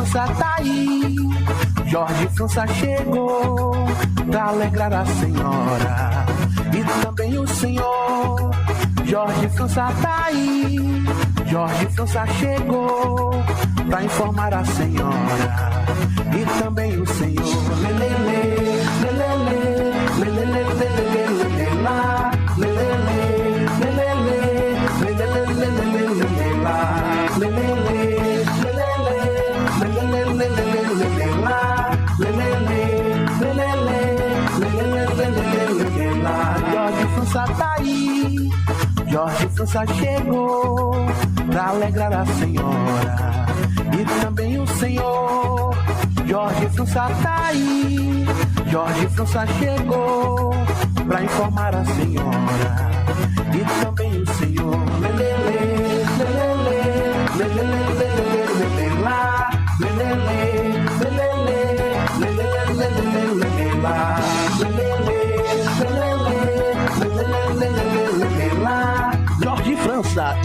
França tá aí, Jorge França chegou pra alegrar a senhora e também o senhor. Jorge França tá aí, Jorge França chegou pra informar a senhora e também o senhor. Lelele, lelele, lelele, lelele, lelele, lá, lelele, lelele, lelele, lelele, lá, lelele, lelele, lelele, lelele, lá, lelele, lelele, lelele, lá. Jorge França tá aí, Jorge França chegou pra alegrar a senhora e também o senhor. Jorge França tá aí, Jorge França chegou pra informar a senhora e também o senhor. Lelele, lelele, lelele, lelele, lá, lelele, lelele, lelele, lelele, lá, lelele, lelele, lelele, lá. Jorge França.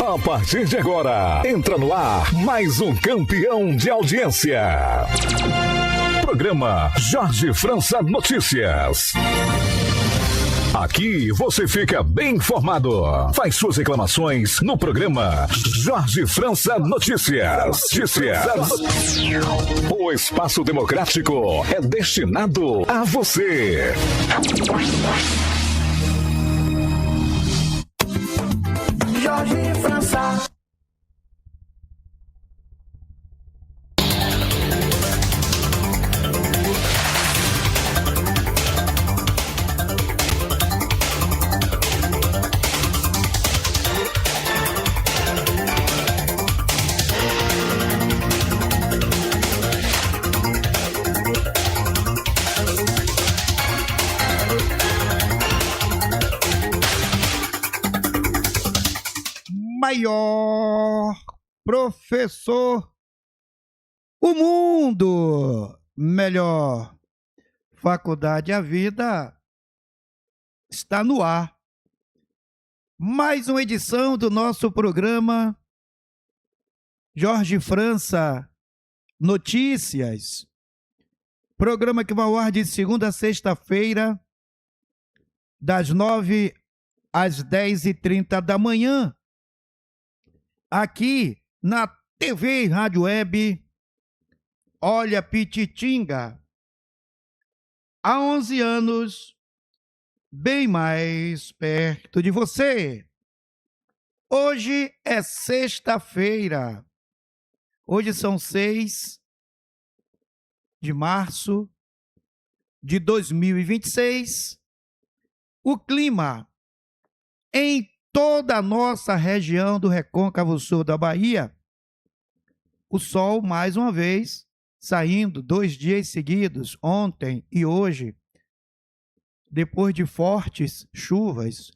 A partir de agora, entra no ar mais um campeão de audiência. Programa Jorge França Notícias. Aqui você fica bem informado. Faz suas reclamações no programa Jorge França Notícias. O espaço democrático é destinado a você. Jorge França. Maior professor, o mundo melhor. Faculdade A Vida está no ar. Mais uma edição do nosso programa Jorge França Notícias. Programa que vai ao ar de segunda a sexta-feira, das 9 às 10h30 da manhã. Aqui na TV e Rádio Web, Olha Pititinga, há 11 anos, bem mais perto de você. Hoje é sexta-feira, hoje são 6 de março de 2026. O clima em toda a nossa região do Recôncavo Sul da Bahia, o sol mais uma vez saindo 2 dias seguidos, ontem e hoje, depois de fortes chuvas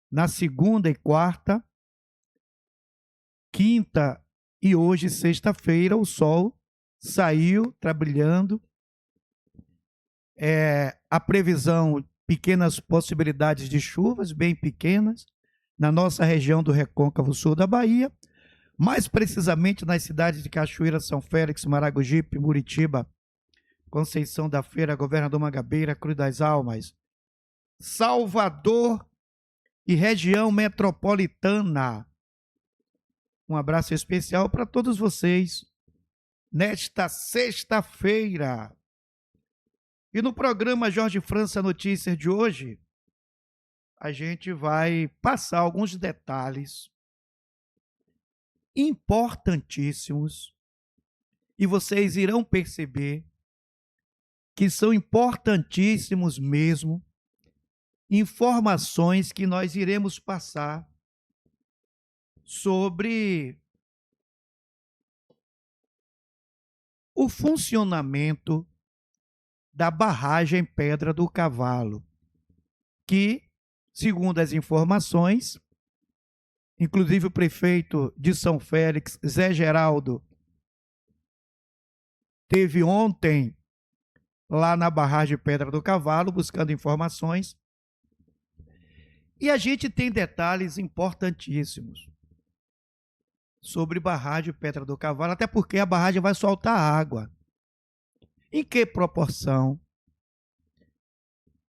na segunda e quarta, quinta e hoje sexta-feira, o sol saiu, está brilhando. A previsão, pequenas possibilidades de chuvas, bem pequenas, na nossa região do Recôncavo Sul da Bahia, mais precisamente nas cidades de Cachoeira, São Félix, Maragogipe, Muritiba, Conceição da Feira, Governador Mangabeira, Cruz das Almas, Salvador e região metropolitana. Um abraço especial para todos vocês nesta sexta-feira. E no programa Jorge França Notícias de hoje, a gente vai passar alguns detalhes importantíssimos e vocês irão perceber que são importantíssimos mesmo, informações que nós iremos passar sobre o funcionamento da barragem Pedra do Cavalo, que, segundo as informações, inclusive o prefeito de São Félix, Zé Geraldo, teve ontem lá na barragem Pedra do Cavalo buscando informações. E a gente tem detalhes importantíssimos sobre barragem Pedra do Cavalo, até porque a barragem vai soltar água. Em que proporção?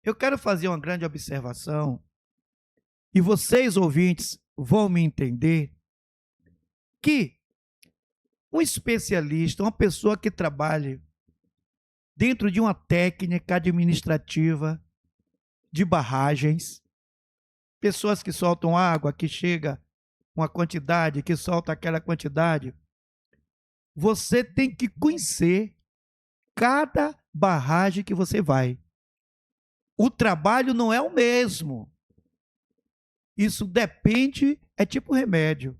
Eu quero fazer uma grande observação, e vocês, ouvintes, vão me entender, que um especialista, uma pessoa que trabalhe dentro de uma técnica administrativa de barragens, pessoas que soltam água, que chega uma quantidade, que solta aquela quantidade, você tem que conhecer cada barragem que você vai. O trabalho não é o mesmo. Isso depende, é tipo remédio.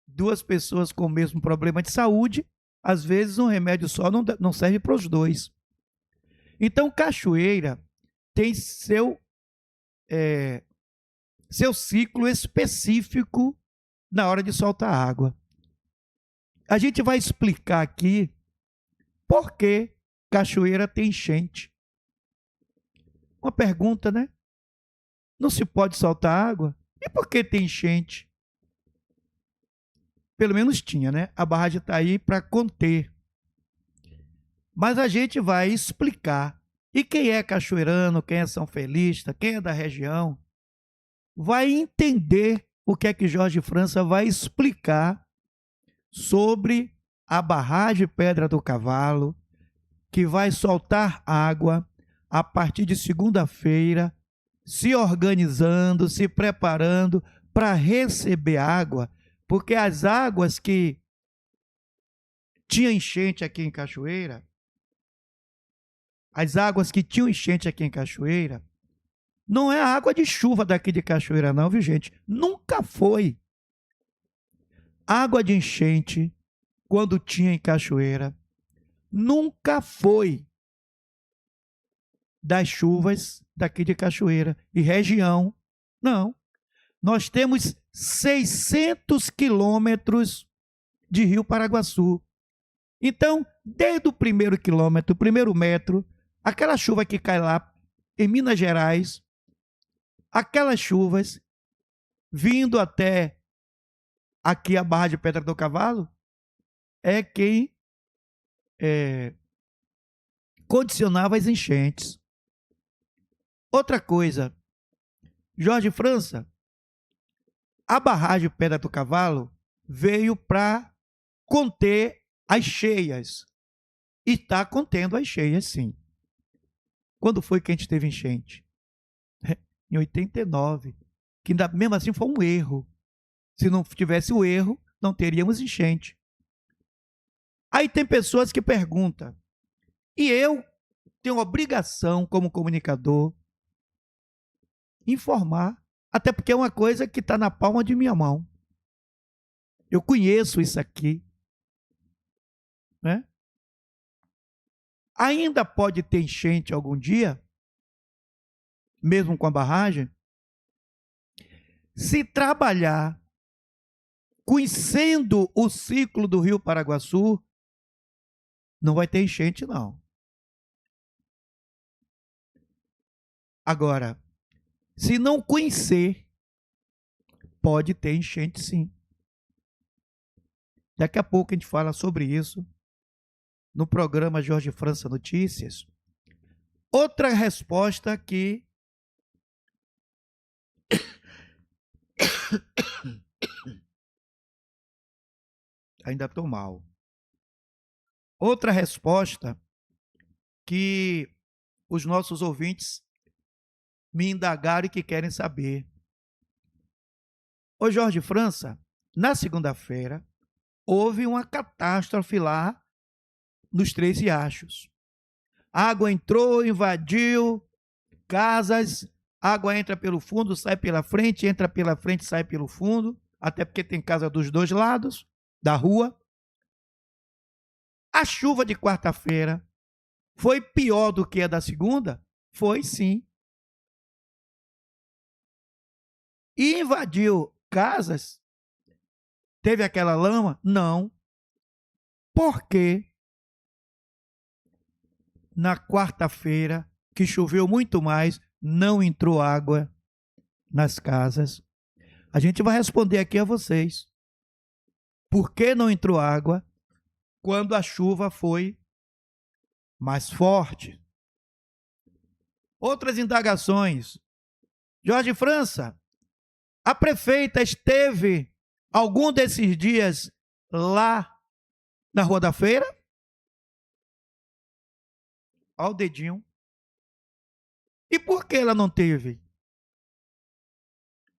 Duas pessoas com o mesmo problema de saúde, às vezes um remédio só não serve para os dois. Então, cachoeira tem seu ciclo específico na hora de soltar água. A gente vai explicar aqui por que cachoeira tem enchente. Uma pergunta, né? Não se pode soltar água? E por que tem enchente? Pelo menos tinha, né? A barragem está aí para conter. Mas a gente vai explicar. E quem é cachoeirano, quem é sanfelista, quem é da região, vai entender o que é que Jorge França vai explicar sobre a barragem Pedra do Cavalo, que vai soltar água a partir de segunda-feira, se organizando, se preparando para receber água, porque as águas que tinham enchente aqui em Cachoeira, não é a água de chuva daqui de Cachoeira não, viu gente? Nunca foi. Água de enchente, quando tinha em Cachoeira, nunca foi das chuvas daqui de Cachoeira e região, não. Nós temos 600 quilômetros de Rio Paraguaçu. Então, desde o primeiro quilômetro, o primeiro metro, aquela chuva que cai lá em Minas Gerais, aquelas chuvas vindo até aqui a Barra de Pedra do Cavalo, é quem condicionava as enchentes. Outra coisa, Jorge França, a barragem Pedra do Cavalo veio para conter as cheias. E está contendo as cheias, sim. Quando foi que a gente teve enchente? Em 89. Que ainda, mesmo assim foi um erro. Se não tivesse o erro, não teríamos enchente. Aí tem pessoas que perguntam, e eu tenho obrigação como comunicador informar, até porque é uma coisa que está na palma de minha mão. Eu conheço isso aqui. Né? Ainda pode ter enchente algum dia, mesmo com a barragem, se trabalhar conhecendo o ciclo do Rio Paraguaçu, não vai ter enchente, não. Agora, se não conhecer, pode ter enchente, sim. Daqui a pouco a gente fala sobre isso no programa Jorge França Notícias. Outra resposta que ainda estou mal. Outra resposta que os nossos ouvintes me indagaram e que querem saber. Ô Jorge França, na segunda-feira, houve uma catástrofe lá nos Três Riachos. Água entrou, invadiu casas, água entra pelo fundo, sai pela frente, entra pela frente, sai pelo fundo, até porque tem casa dos dois lados da rua. A chuva de quarta-feira foi pior do que a da segunda? Foi, sim. E invadiu casas? Teve aquela lama? Não. Por quê? Na quarta-feira, que choveu muito mais, não entrou água nas casas. A gente vai responder aqui a vocês. Por que não entrou água quando a chuva foi mais forte? Outras indagações. Jorge França, a prefeita esteve algum desses dias lá na Rua da Feira? Olha o dedinho. E por que ela não teve?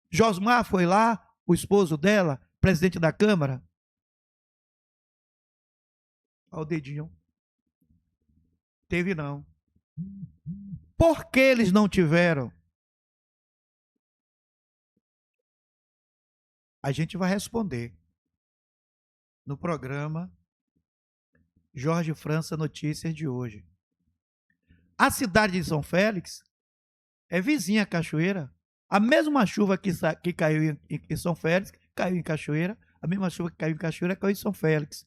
Josmar foi lá, o esposo dela, presidente da Câmara? Olha o dedinho. Teve não. Por que eles não tiveram? A gente vai responder no programa Jorge França Notícias de hoje. A cidade de São Félix é vizinha à Cachoeira. A mesma chuva que caiu em São Félix caiu em Cachoeira. A mesma chuva que caiu em Cachoeira caiu em São Félix.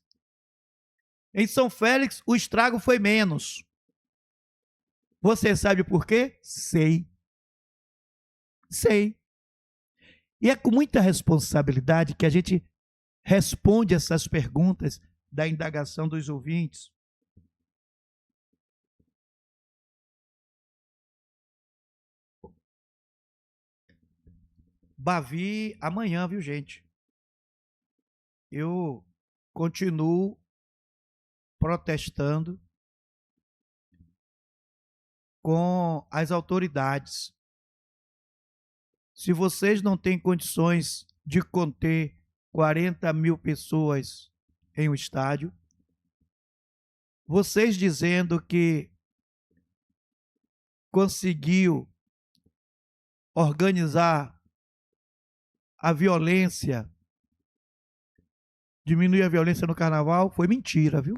Em São Félix, o estrago foi menos. Você sabe por quê? Sei. Sei. E é com muita responsabilidade que a gente responde essas perguntas da indagação dos ouvintes. Bavi amanhã, viu, gente? Eu continuo protestando com as autoridades. Se vocês não têm condições de conter 40 mil pessoas em um estádio, vocês dizendo que conseguiu organizar a violência, diminuir a violência no carnaval, foi mentira, viu?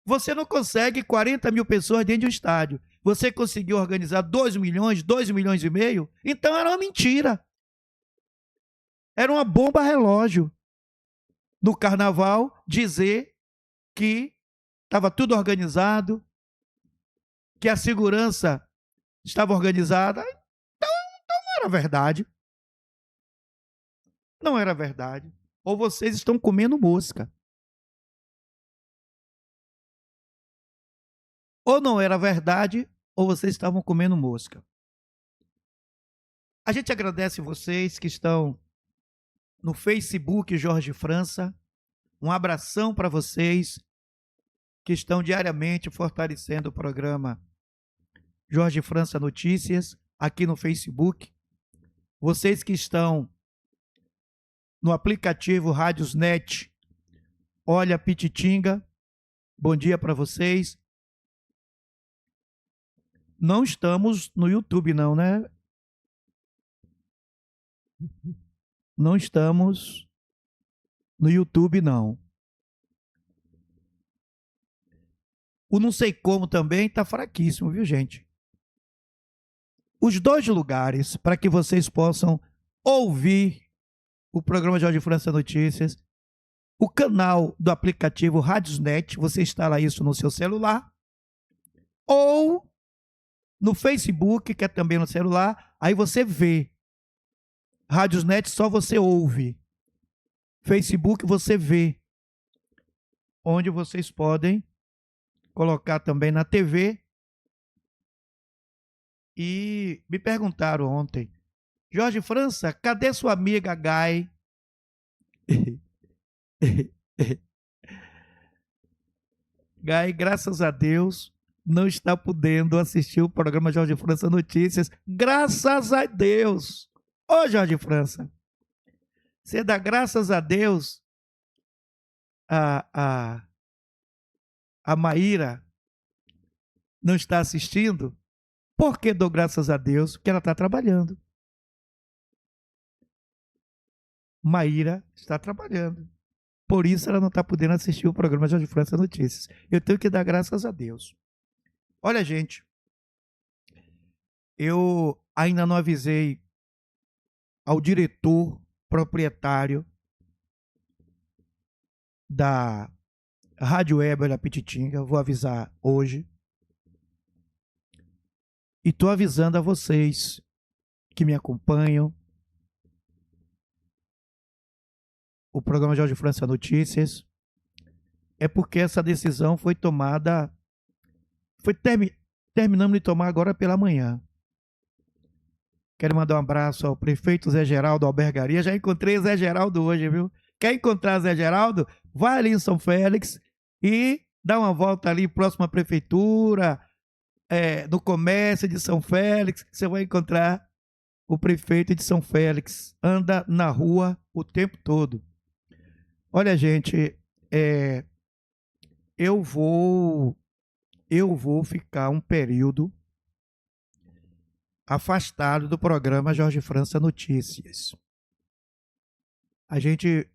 Você não consegue 40 mil pessoas dentro de um estádio. Você conseguiu organizar 2 milhões, 2 milhões e meio? Então era uma mentira. Era uma bomba relógio. No carnaval, dizer que estava tudo organizado, que a segurança estava organizada. Então não era verdade. Não era verdade. Ou vocês estão comendo mosca. Ou não era verdade, ou vocês estavam comendo mosca. A gente agradece vocês que estão no Facebook Jorge França. Um abração para vocês que estão diariamente fortalecendo o programa Jorge França Notícias aqui no Facebook. Vocês que estão no aplicativo Rádiosnet, olha Pititinga, bom dia para vocês. Não estamos no YouTube não, né? Não estamos no YouTube não. O não sei como também está fraquíssimo, viu, gente? Os dois lugares para que vocês possam ouvir o programa Jorge França Notícias, o canal do aplicativo Rádiosnet, você instala isso no seu celular, ou no Facebook, que é também no celular, aí você vê. Rádiosnet só você ouve. Facebook você vê. Onde vocês podem colocar também na TV. E me perguntaram ontem, Jorge França, cadê sua amiga Gai? Gai, graças a Deus, não está podendo assistir o programa Jorge França Notícias. Graças a Deus! Ô, Jorge França, você dá graças a Deus a Maíra não está assistindo? Por que dou graças a Deus? Porque ela está trabalhando. Maíra está trabalhando. Por isso ela não está podendo assistir o programa Jorge França Notícias. Eu tenho que dar graças a Deus. Olha, gente, eu ainda não avisei ao diretor proprietário da Rádio Web da Pititinga, vou avisar hoje. E estou avisando a vocês que me acompanham, o programa Jorge França Notícias, é porque essa decisão foi tomada, terminamos de tomar agora pela manhã. Quero mandar um abraço ao prefeito Zé Geraldo Albergaria. Já encontrei Zé Geraldo hoje, viu? Quer encontrar Zé Geraldo? Vai ali em São Félix e dá uma volta ali próximo à prefeitura, no comércio de São Félix. Você vai encontrar o prefeito de São Félix. Anda na rua o tempo todo. Olha, gente, eu vou ficar um período afastado do programa Jorge França Notícias. A gente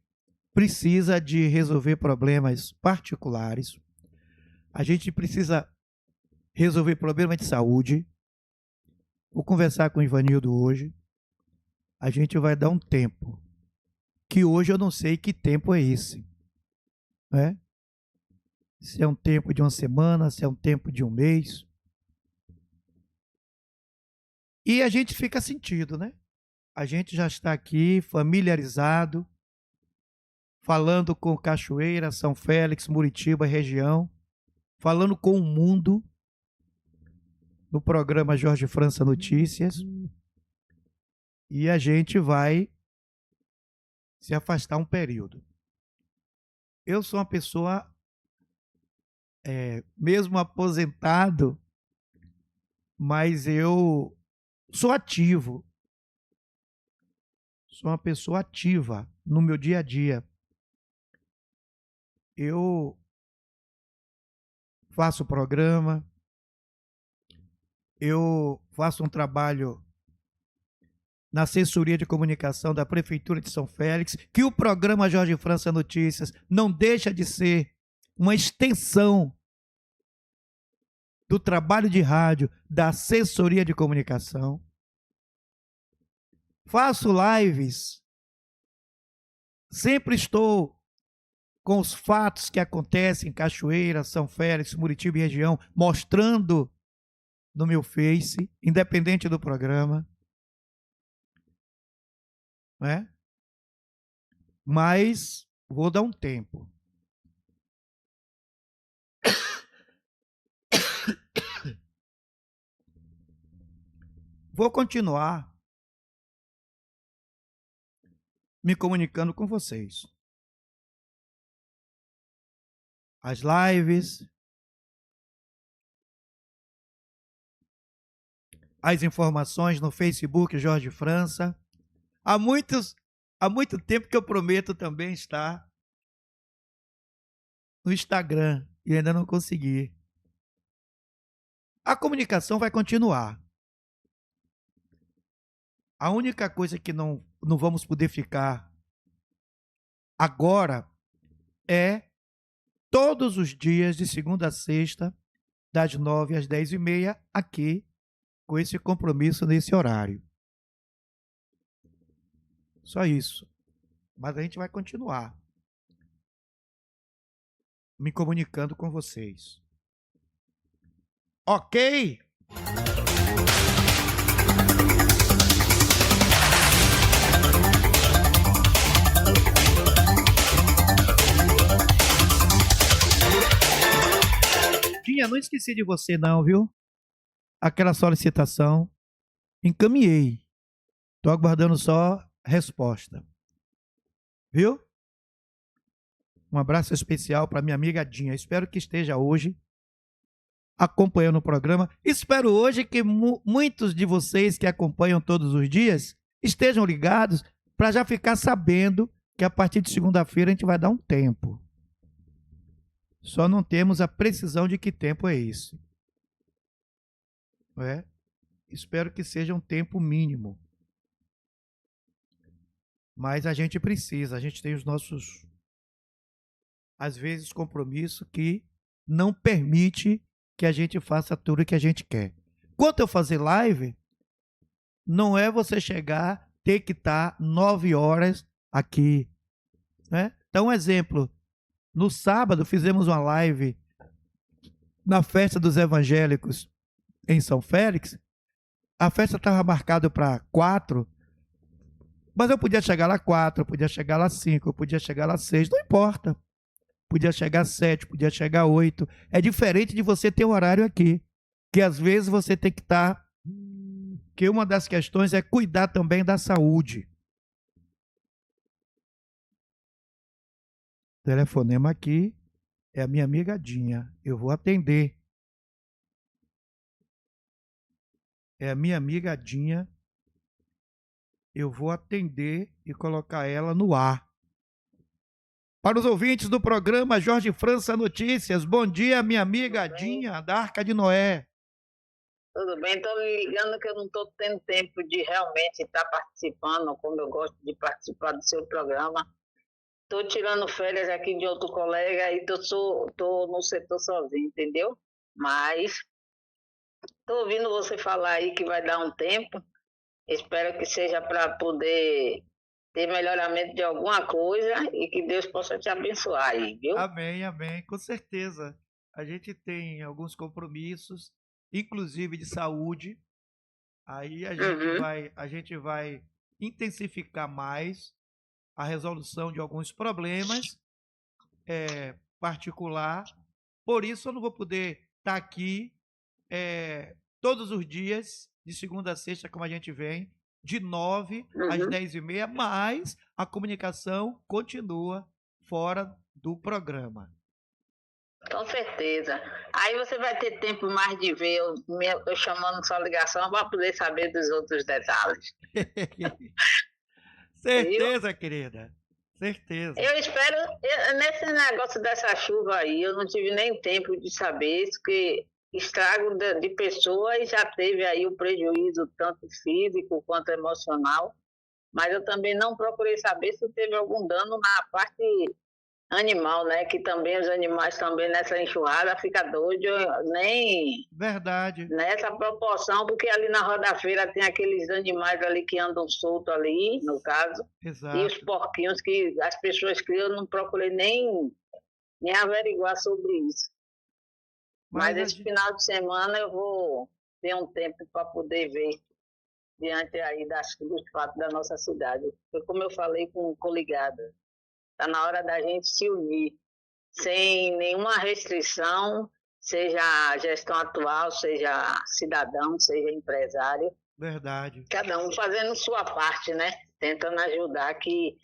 precisa de resolver problemas particulares. A gente precisa resolver problemas de saúde. Vou conversar com o Ivanildo hoje. A gente vai dar um tempo. Que hoje eu não sei que tempo é esse. Né? Se é um tempo de uma semana, se é um tempo de um mês. E a gente fica sentido, né? A gente já está aqui familiarizado, falando com Cachoeira, São Félix, Muritiba, região, falando com o mundo, no programa Jorge França Notícias. E a gente vai se afastar um período. Eu sou uma pessoa, mesmo aposentado, mas eu sou ativo. Sou uma pessoa ativa no meu dia a dia. Eu faço programa, eu faço um trabalho na assessoria de comunicação da Prefeitura de São Félix, que o programa Jorge França Notícias não deixa de ser uma extensão do trabalho de rádio da assessoria de comunicação. Faço lives, sempre estou com os fatos que acontecem em Cachoeira, São Félix, Muritiba e região, mostrando no meu Face, independente do programa. Né? Mas vou dar um tempo. Vou continuar me comunicando com vocês. As lives, as informações no Facebook Jorge França. Há muito tempo que eu prometo também estar no Instagram e ainda não consegui. A comunicação vai continuar. A única coisa que não vamos poder ficar agora é todos os dias, de segunda a sexta, das 9 às 10h30, aqui, com esse compromisso nesse horário. Só isso. Mas a gente vai continuar me comunicando com vocês. Ok? Dinha, não esqueci de você não, viu? Aquela solicitação, encaminhei. Estou aguardando só resposta. Viu? Um abraço especial para minha amiga Dinha. Espero que esteja hoje acompanhando o programa. Espero hoje que muitos de vocês que acompanham todos os dias estejam ligados para já ficar sabendo que a partir de segunda-feira a gente vai dar um tempo. Só não temos a precisão de que tempo é esse. Espero que seja um tempo mínimo. Mas a gente precisa, a gente tem os nossos, às vezes, compromissos que não permite que a gente faça tudo o que a gente quer. Quanto eu fazer live, não é você chegar, ter que estar 9 horas aqui. Né? Então, um exemplo, no sábado fizemos uma live na Festa dos Evangélicos em São Félix, A festa estava marcada para 4, mas eu podia chegar lá 4, eu podia chegar lá 5, eu podia chegar lá 6, não importa. Podia chegar 7, podia chegar 8. É diferente de você ter um horário aqui, que às vezes você tem que estar... Que uma das questões é cuidar também da saúde. Telefonema aqui é a minha amiga Dinha. Eu vou atender. É a minha amiga Dinha. Eu vou atender e colocar ela no ar. Para os ouvintes do programa Jorge França Notícias, bom dia, minha amiga Dinha, da Arca de Noé. Tudo bem, estou ligando que eu não estou tendo tempo de realmente estar participando, como eu gosto de participar do seu programa. Estou tirando férias aqui de outro colega e estou no setor sozinho, entendeu? Mas estou ouvindo você falar aí que vai dar um tempo. Espero que seja para poder ter melhoramento de alguma coisa e que Deus possa te abençoar aí, viu? Amém, amém, com certeza. A gente tem alguns compromissos, inclusive de saúde. Aí a gente vai intensificar mais a resolução de alguns problemas particular. Por isso eu não vou poder estar aqui todos os dias, de segunda a sexta, como a gente vem, de 9 às 10h30, mas a comunicação continua fora do programa. Com certeza. Aí você vai ter tempo mais de ver eu chamando sua ligação para poder saber dos outros detalhes. Certeza, querida. Certeza. Eu espero, nesse negócio dessa chuva aí, eu não tive nem tempo de saber isso, que estrago de pessoa e já teve aí o prejuízo tanto físico quanto emocional, mas eu também não procurei saber se teve algum dano na parte animal, né? Que também os animais também nessa enxurrada fica doido, nem Verdade. nessa proporção, porque ali na roda-feira tem aqueles animais ali que andam soltos ali, no caso. Exato. E os porquinhos que as pessoas criam, eu não procurei nem averiguar sobre isso. Mas esse final de semana eu vou ter um tempo para poder ver diante aí dos fatos da nossa cidade. Porque, como eu falei com o coligado, está na hora da gente se unir, sem nenhuma restrição, seja a gestão atual, seja cidadão, seja empresário. Verdade. Cada um fazendo sua parte, né? Tentando ajudar, que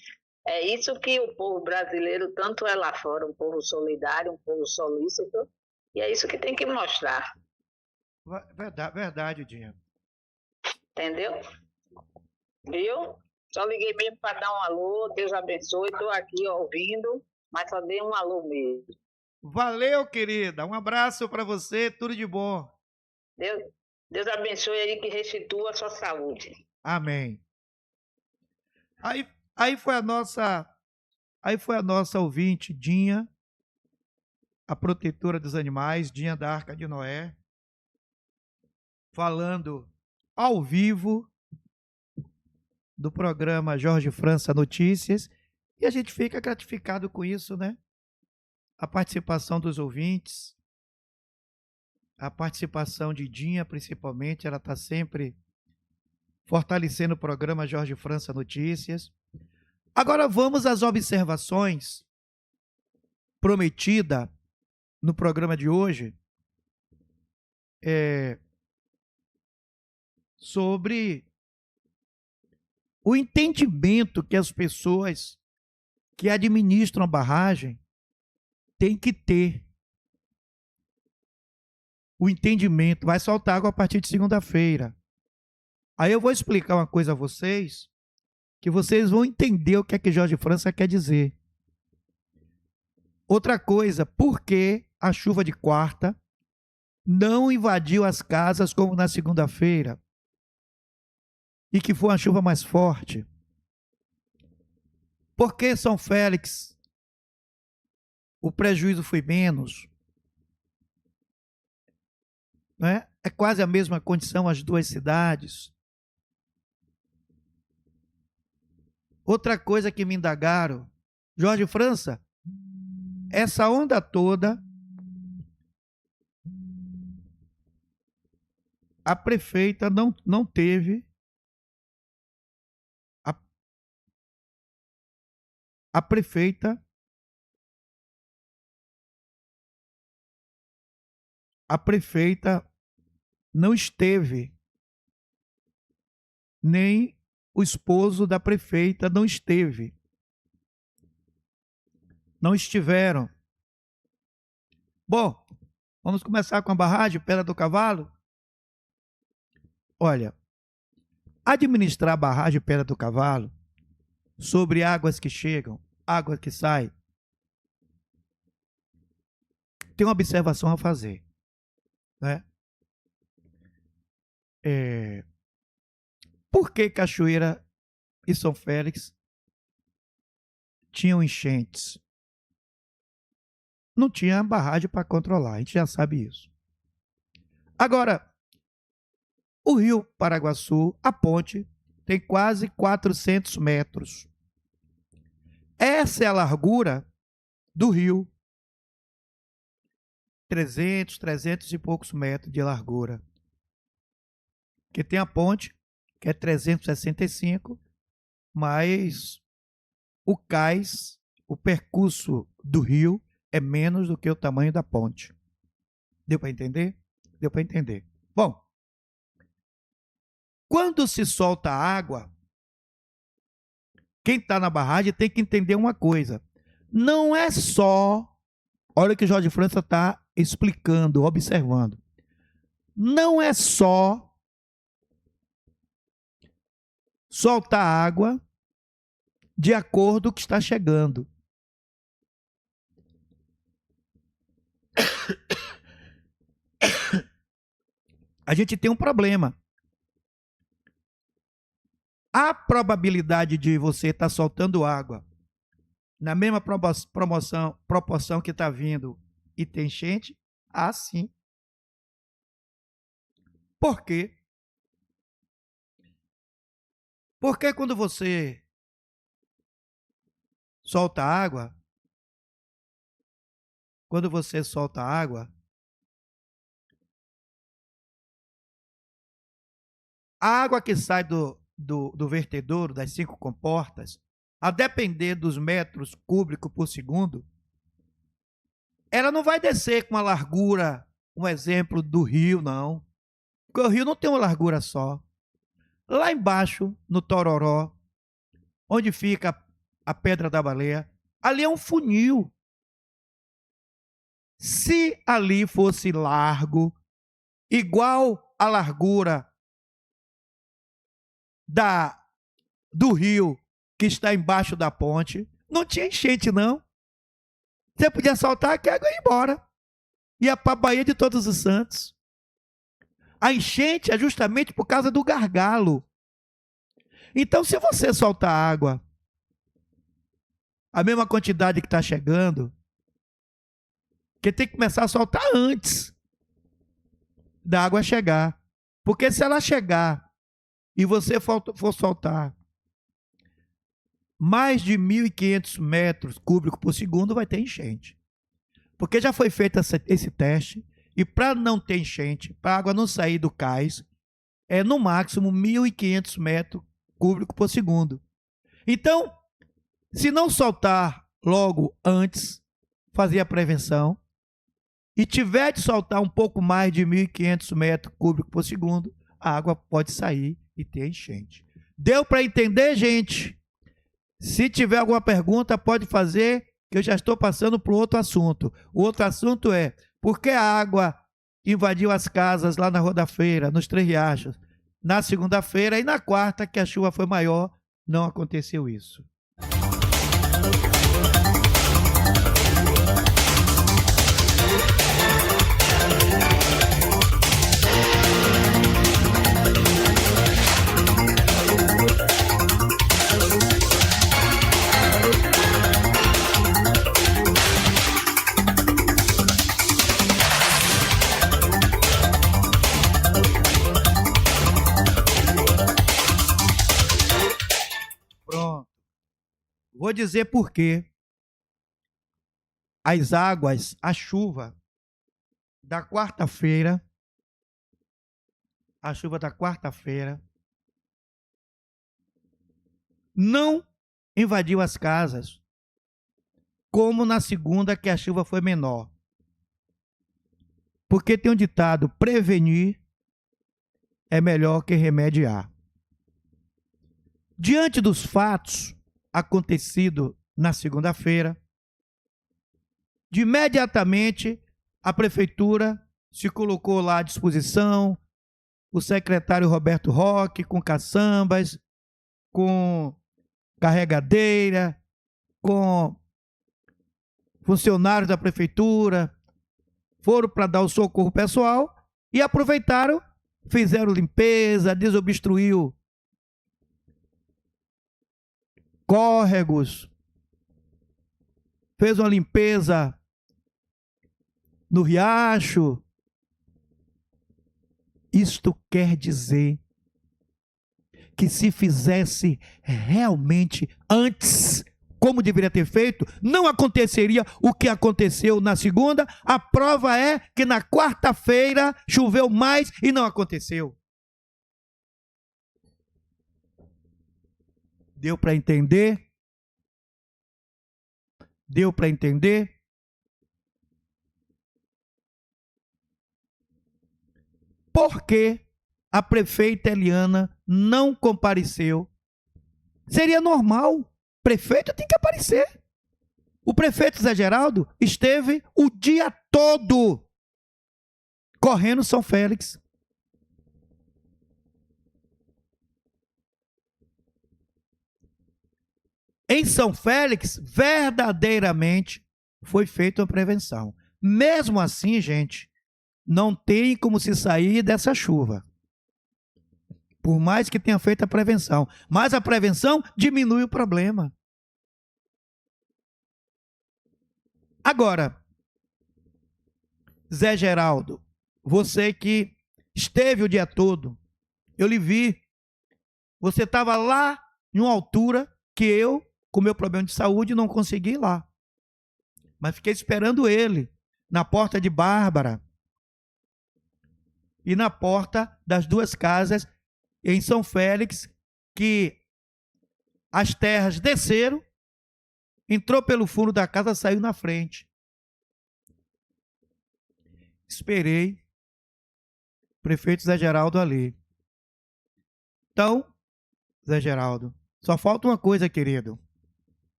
é isso que o povo brasileiro tanto é lá fora, um povo solidário, um povo solícito, e é isso que tem que mostrar. Verdade, Dinha. Entendeu? Viu? Só liguei mesmo para dar um alô, Deus abençoe, estou aqui ouvindo, mas só dei um alô mesmo. Valeu, querida. Um abraço para você, tudo de bom. Deus abençoe aí, que restitua a sua saúde. Amém. Aí foi a nossa ouvinte, Dinha, a protetora dos animais, Dinha da Arca de Noé, falando ao vivo do programa Jorge França Notícias, e a gente fica gratificado com isso, né? A participação dos ouvintes, a participação de Dinha, principalmente, ela está sempre fortalecendo o programa Jorge França Notícias. Agora vamos às observações prometidas no programa de hoje, sobre o entendimento que as pessoas que administram a barragem têm que ter. O entendimento vai soltar água a partir de segunda-feira. Aí eu vou explicar uma coisa a vocês, que vocês vão entender o que é que Jorge França quer dizer. Outra coisa, por que a chuva de quarta não invadiu as casas como na segunda-feira? E que foi uma chuva mais forte? Por que São Félix o prejuízo foi menos? Né? É quase a mesma condição as duas cidades. Outra coisa que me indagaram, Jorge França, essa onda toda a prefeita não teve a prefeita não esteve, nem o esposo da prefeita não esteve. Não estiveram. Bom, vamos começar com a barragem Pedra do Cavalo? Olha, administrar a barragem Pedra do Cavalo sobre águas que chegam, águas que saem, tem uma observação a fazer, né? Por que Cachoeira e São Félix tinham enchentes? Não tinha barragem para controlar, a gente já sabe isso. Agora, o Rio Paraguaçu, a ponte, tem quase 400 metros. Essa é a largura do rio. 300 e poucos metros de largura. Porque tem a ponte, que é 365, mas o cais, o percurso do rio, é menos do que o tamanho da ponte. Deu para entender? Deu para entender. Bom, quando se solta água, quem está na barragem tem que entender uma coisa. Não é só, olha o que Jorge França está explicando, observando. Não é só soltar água de acordo com o que está chegando. A gente tem um problema. A probabilidade de você estar soltando água na mesma proporção que está vindo e tem enchente, sim. Por quê? Porque quando você solta água, a água que sai do vertedouro, das 5 comportas, a depender dos metros cúbicos por segundo, ela não vai descer com uma largura, um exemplo do rio, não. Porque o rio não tem uma largura só. Lá embaixo, no Tororó, onde fica a Pedra da Baleia, ali é um funil. Se ali fosse largo, igual a largura do rio que está embaixo da ponte, não tinha enchente, não. Você podia saltar que a água ia embora. Ia para a Baía de Todos os Santos. A enchente é justamente por causa do gargalo. Então, se você soltar água, a mesma quantidade que está chegando, que tem que começar a soltar antes da água chegar. Porque se ela chegar e você for soltar mais de 1.500 metros cúbicos por segundo, vai ter enchente. Porque já foi feito esse teste, e para não ter enchente, para a água não sair do cais, é no máximo 1.500 metros cúbicos por segundo. Então, se não soltar logo antes, fazer a prevenção, e tiver de soltar um pouco mais de 1.500 metros cúbicos por segundo, a água pode sair e ter enchente. Deu para entender, gente? Se tiver alguma pergunta, pode fazer, que eu já estou passando para o outro assunto. O outro assunto é, por que a água invadiu as casas lá na Rua da Feira, nos Três Riachos? Na segunda-feira e na quarta, que a chuva foi maior, não aconteceu isso. Vou dizer por quê. As águas, a chuva da quarta-feira a chuva da quarta-feira, não invadiu as casas, como na segunda, que a chuva foi menor. Porque tem um ditado: prevenir é melhor que remediar. Diante dos fatos acontecidos na segunda-feira, de imediatamente a prefeitura se colocou lá à disposição, o secretário Roberto Roque, com caçambas, com carregadeira, com funcionários da prefeitura, foram para dar o socorro pessoal e aproveitaram, fizeram limpeza, desobstruiu córregos, fez uma limpeza no riacho. Isto quer dizer que se fizesse realmente antes, como deveria ter feito, não aconteceria o que aconteceu na segunda. A prova é que na quarta-feira choveu mais e não aconteceu. Deu para entender? Deu para entender? Por que a prefeita Eliana não compareceu? Seria normal. Prefeito tem que aparecer. O prefeito Zé Geraldo esteve o dia todo correndo São Félix. Em São Félix, verdadeiramente, foi feita uma prevenção. Mesmo assim, gente, não tem como se sair dessa chuva. Por mais que tenha feito a prevenção. Mas a prevenção diminui o problema. Agora, Zé Geraldo, você que esteve o dia todo, eu lhe vi, você estava lá em uma altura que eu, com meu problema de saúde, não consegui ir lá. Mas fiquei esperando ele na porta de Bárbara e na porta das duas casas em São Félix, que as terras desceram, entrou pelo fundo da casa, saiu na frente. Esperei o prefeito Zé Geraldo ali. Então, Zé Geraldo, só falta uma coisa, querido: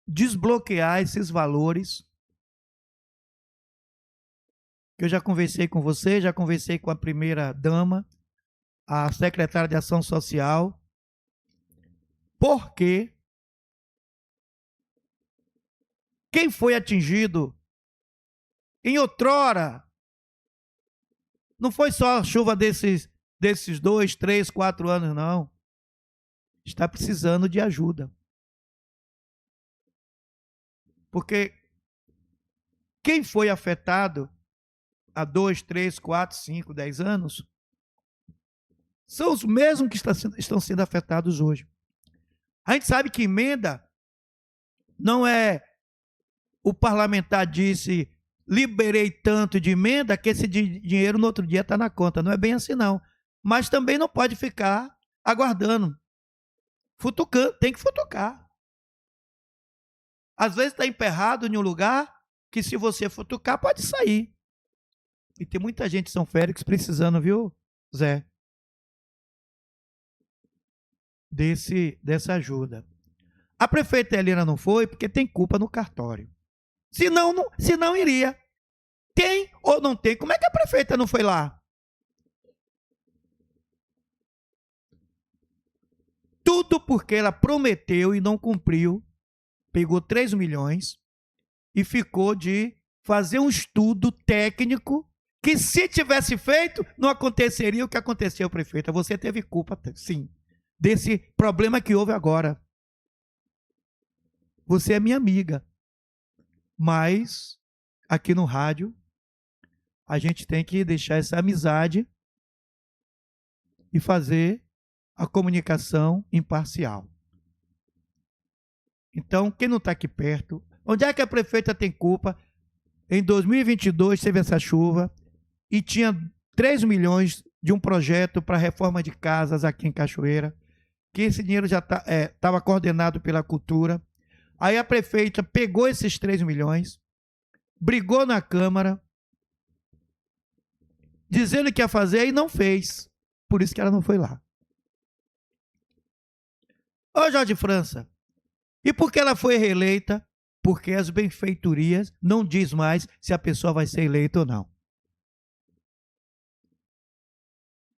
desbloquear esses valores, que eu já conversei com você, já conversei com a primeira-dama, a secretária de Ação Social, porque quem foi atingido em outrora não foi só a chuva desses 2, 3, 4 anos, não. Está precisando de ajuda. Porque quem foi afetado há 2, 3, 4, 5, 10 anos são os mesmos que estão sendo afetados hoje. A gente sabe que emenda não é o parlamentar disse, liberei tanto de emenda, que esse dinheiro no outro dia está na conta. Não é bem assim, não. Mas também não pode ficar aguardando. Futucando, tem que futucar. Às vezes está emperrado em um lugar que, se você futucar, pode sair. E tem muita gente em São Félix precisando, viu, Zé? Dessa ajuda. A prefeita Helena não foi porque tem culpa no cartório. Se não iria. Tem ou não tem? Como é que a prefeita não foi lá? Tudo porque ela prometeu e não cumpriu. Pegou 3 milhões e ficou de fazer um estudo técnico que, se tivesse feito, não aconteceria o que aconteceu, prefeita. Você teve culpa, sim, desse problema que houve agora. Você é minha amiga. Mas, aqui no rádio, a gente tem que deixar essa amizade e fazer a comunicação imparcial. Então, quem não está aqui perto, onde é que a prefeita tem culpa? Em 2022 teve essa chuva e tinha 3 milhões de um projeto para reforma de casas aqui em Cachoeira, que esse dinheiro já estava coordenado pela cultura. Aí a prefeita pegou esses 3 milhões, brigou na Câmara, dizendo que ia fazer e não fez. Por isso que ela não foi lá. Ô Jorge França, e por que ela foi reeleita? Porque as benfeitorias não diz mais se a pessoa vai ser eleita ou não.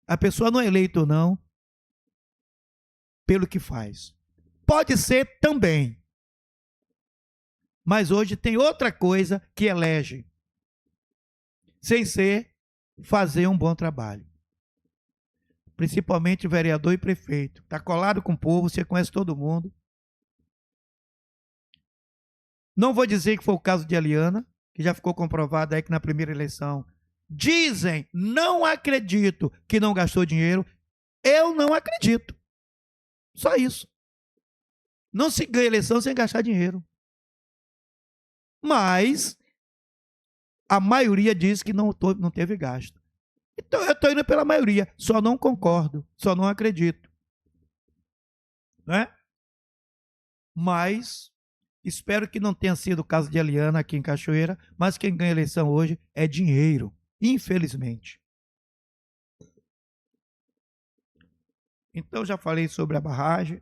A pessoa não é eleita ou não pelo que faz. Pode ser também. Mas hoje tem outra coisa que elege, sem ser fazer um bom trabalho. Principalmente vereador e prefeito. Está colado com o povo, você conhece todo mundo. Não vou dizer que foi o caso de Eliana, que já ficou comprovado aí que na primeira eleição dizem, não acredito que não gastou dinheiro. Eu não acredito. Só isso. Não se ganha eleição sem gastar dinheiro. Mas a maioria diz que não teve gasto. Então eu estou indo pela maioria. Só não concordo. Só não acredito. Né? Mas espero que não tenha sido o caso de Eliana aqui em Cachoeira. Mas quem ganha eleição hoje é dinheiro. Infelizmente. Então já falei sobre a barragem.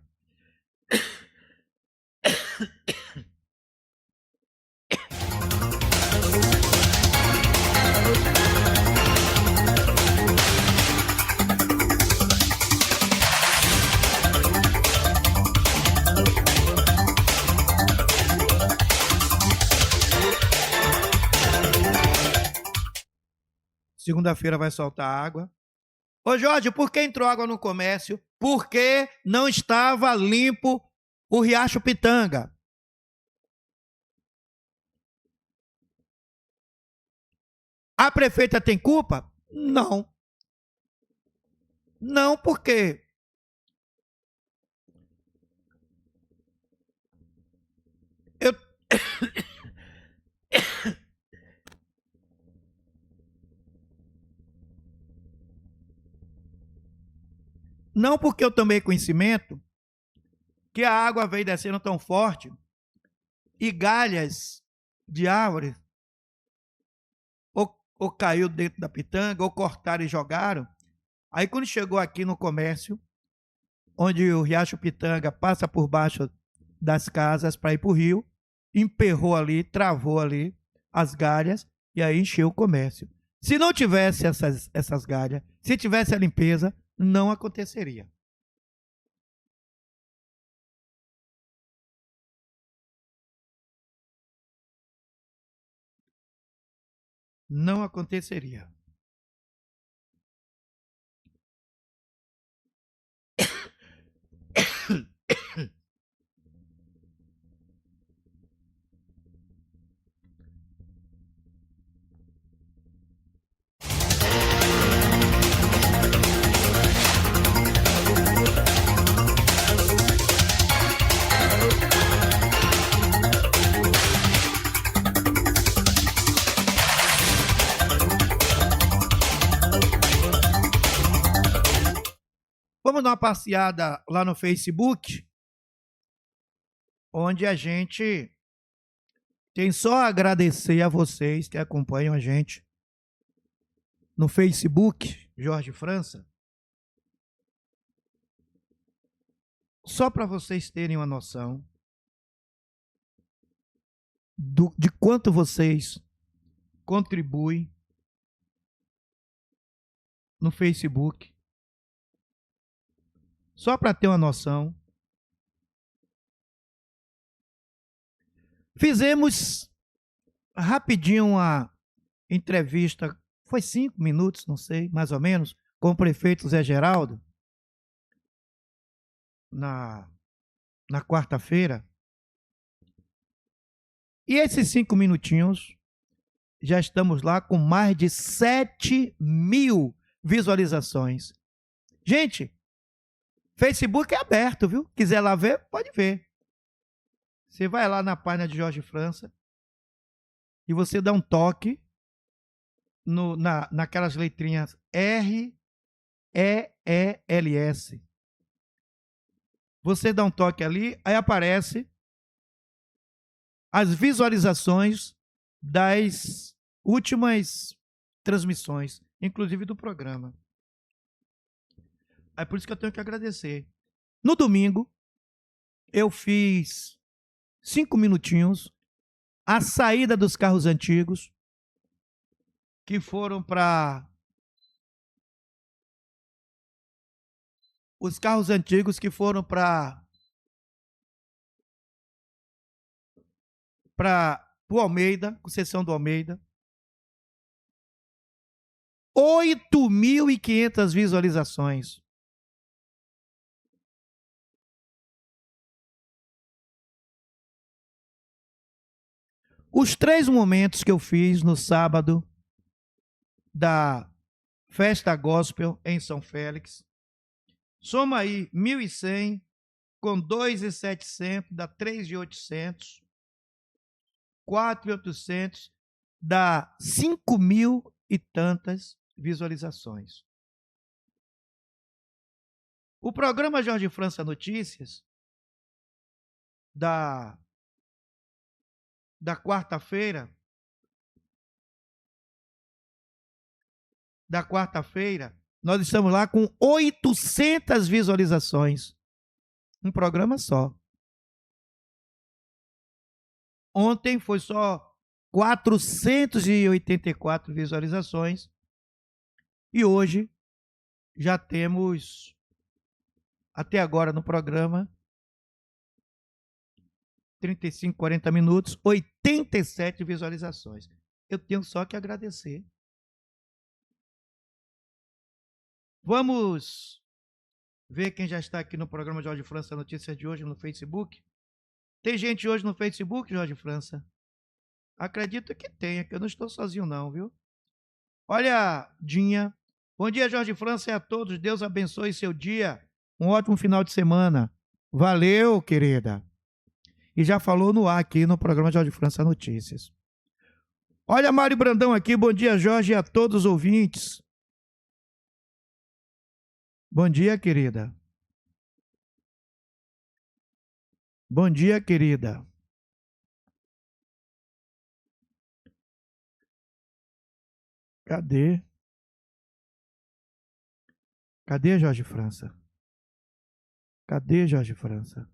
Segunda-feira vai soltar água. Ô Jorge, por que entrou água no comércio? Porque não estava limpo o Riacho Pitanga. A prefeita tem culpa? Não. Não, porque eu não, porque eu tomei conhecimento que a água veio descendo tão forte e galhas de árvores ou caiu dentro da pitanga, ou cortaram e jogaram. Aí quando chegou aqui no comércio, onde o Riacho Pitanga passa por baixo das casas para ir para o rio, emperrou ali, travou ali as galhas e aí encheu o comércio. Se não tivesse essas galhas, se tivesse a limpeza, não aconteceria. Não aconteceria. Vamos dar uma passeada lá no Facebook, onde a gente tem só a agradecer a vocês que acompanham a gente no Facebook, Jorge França. Só para vocês terem uma noção de quanto vocês contribuem no Facebook. Só para ter uma noção. Fizemos rapidinho uma entrevista, foi 5 minutos, não sei, mais ou menos, com o prefeito Zé Geraldo, na quarta-feira. E esses 5 minutinhos, já estamos lá com mais de 7.000 visualizações. Gente, Facebook é aberto, viu? Quiser lá ver, pode ver. Você vai lá na página de Jorge França e você dá um toque naquelas letrinhas R, EELS. Você dá um toque ali, aí aparece as visualizações das últimas transmissões, inclusive do programa. É por isso que eu tenho que agradecer. No domingo, eu fiz 5 minutinhos a saída dos carros antigos que foram para... Os carros antigos que foram para o Almeida, concessão do Almeida. 8.500 visualizações. Os 3 momentos que eu fiz no sábado da Festa Gospel em São Félix, soma aí 1.100 com 2.700, dá 3.800, 4.800, dá 5.000 e tantas visualizações. O programa Jorge França Notícias, da quarta-feira, nós estamos lá com 800 visualizações. Um programa só. Ontem foi só 484 visualizações. E hoje já temos, até agora no programa, 35, 40 minutos, 87 visualizações. Eu tenho só que agradecer. Vamos ver quem já está aqui no programa Jorge França Notícias de hoje no Facebook. Tem gente hoje no Facebook, Jorge França? Acredito que tenha, que eu não estou sozinho não, viu? Olha, Dinha. Bom dia, Jorge França, e a todos. Deus abençoe seu dia. Um ótimo final de semana. Valeu, querida. E já falou no ar aqui no programa Jorge França Notícias. Olha, Mário Brandão aqui. Bom dia, Jorge, e a todos os ouvintes. Bom dia, querida. Bom dia, querida. Cadê? Cadê Jorge França? Cadê Jorge França?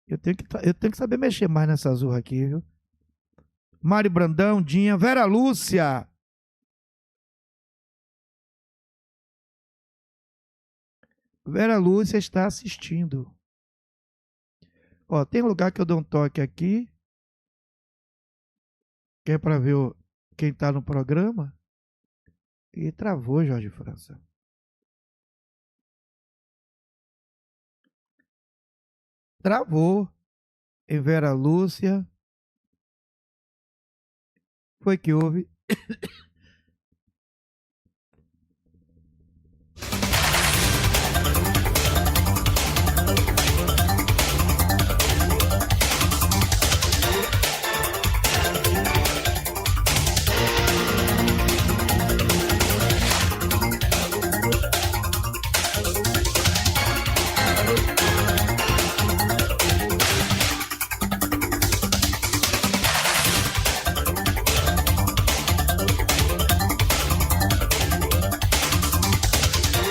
Eu tenho que saber mexer mais nessa azul aqui, viu? Mário Brandão, Dinha, Vera Lúcia. Vera Lúcia está assistindo. Ó, tem um lugar que eu dou um toque aqui, que é para ver quem está no programa. E travou, Jorge França. Travou em Vera Lúcia. Foi que houve.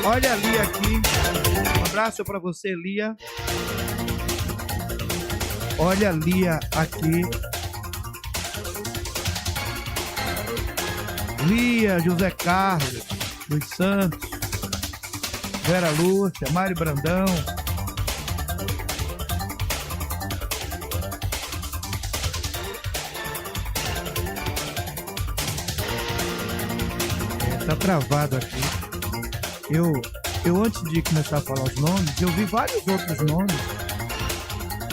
Olha a Lia aqui. Um abraço para você, Lia. Olha a Lia aqui. Lia, José Carlos dos Santos, Vera Lúcia, Mário Brandão. Tá travado aqui. Eu antes de começar a falar os nomes, eu vi vários outros nomes.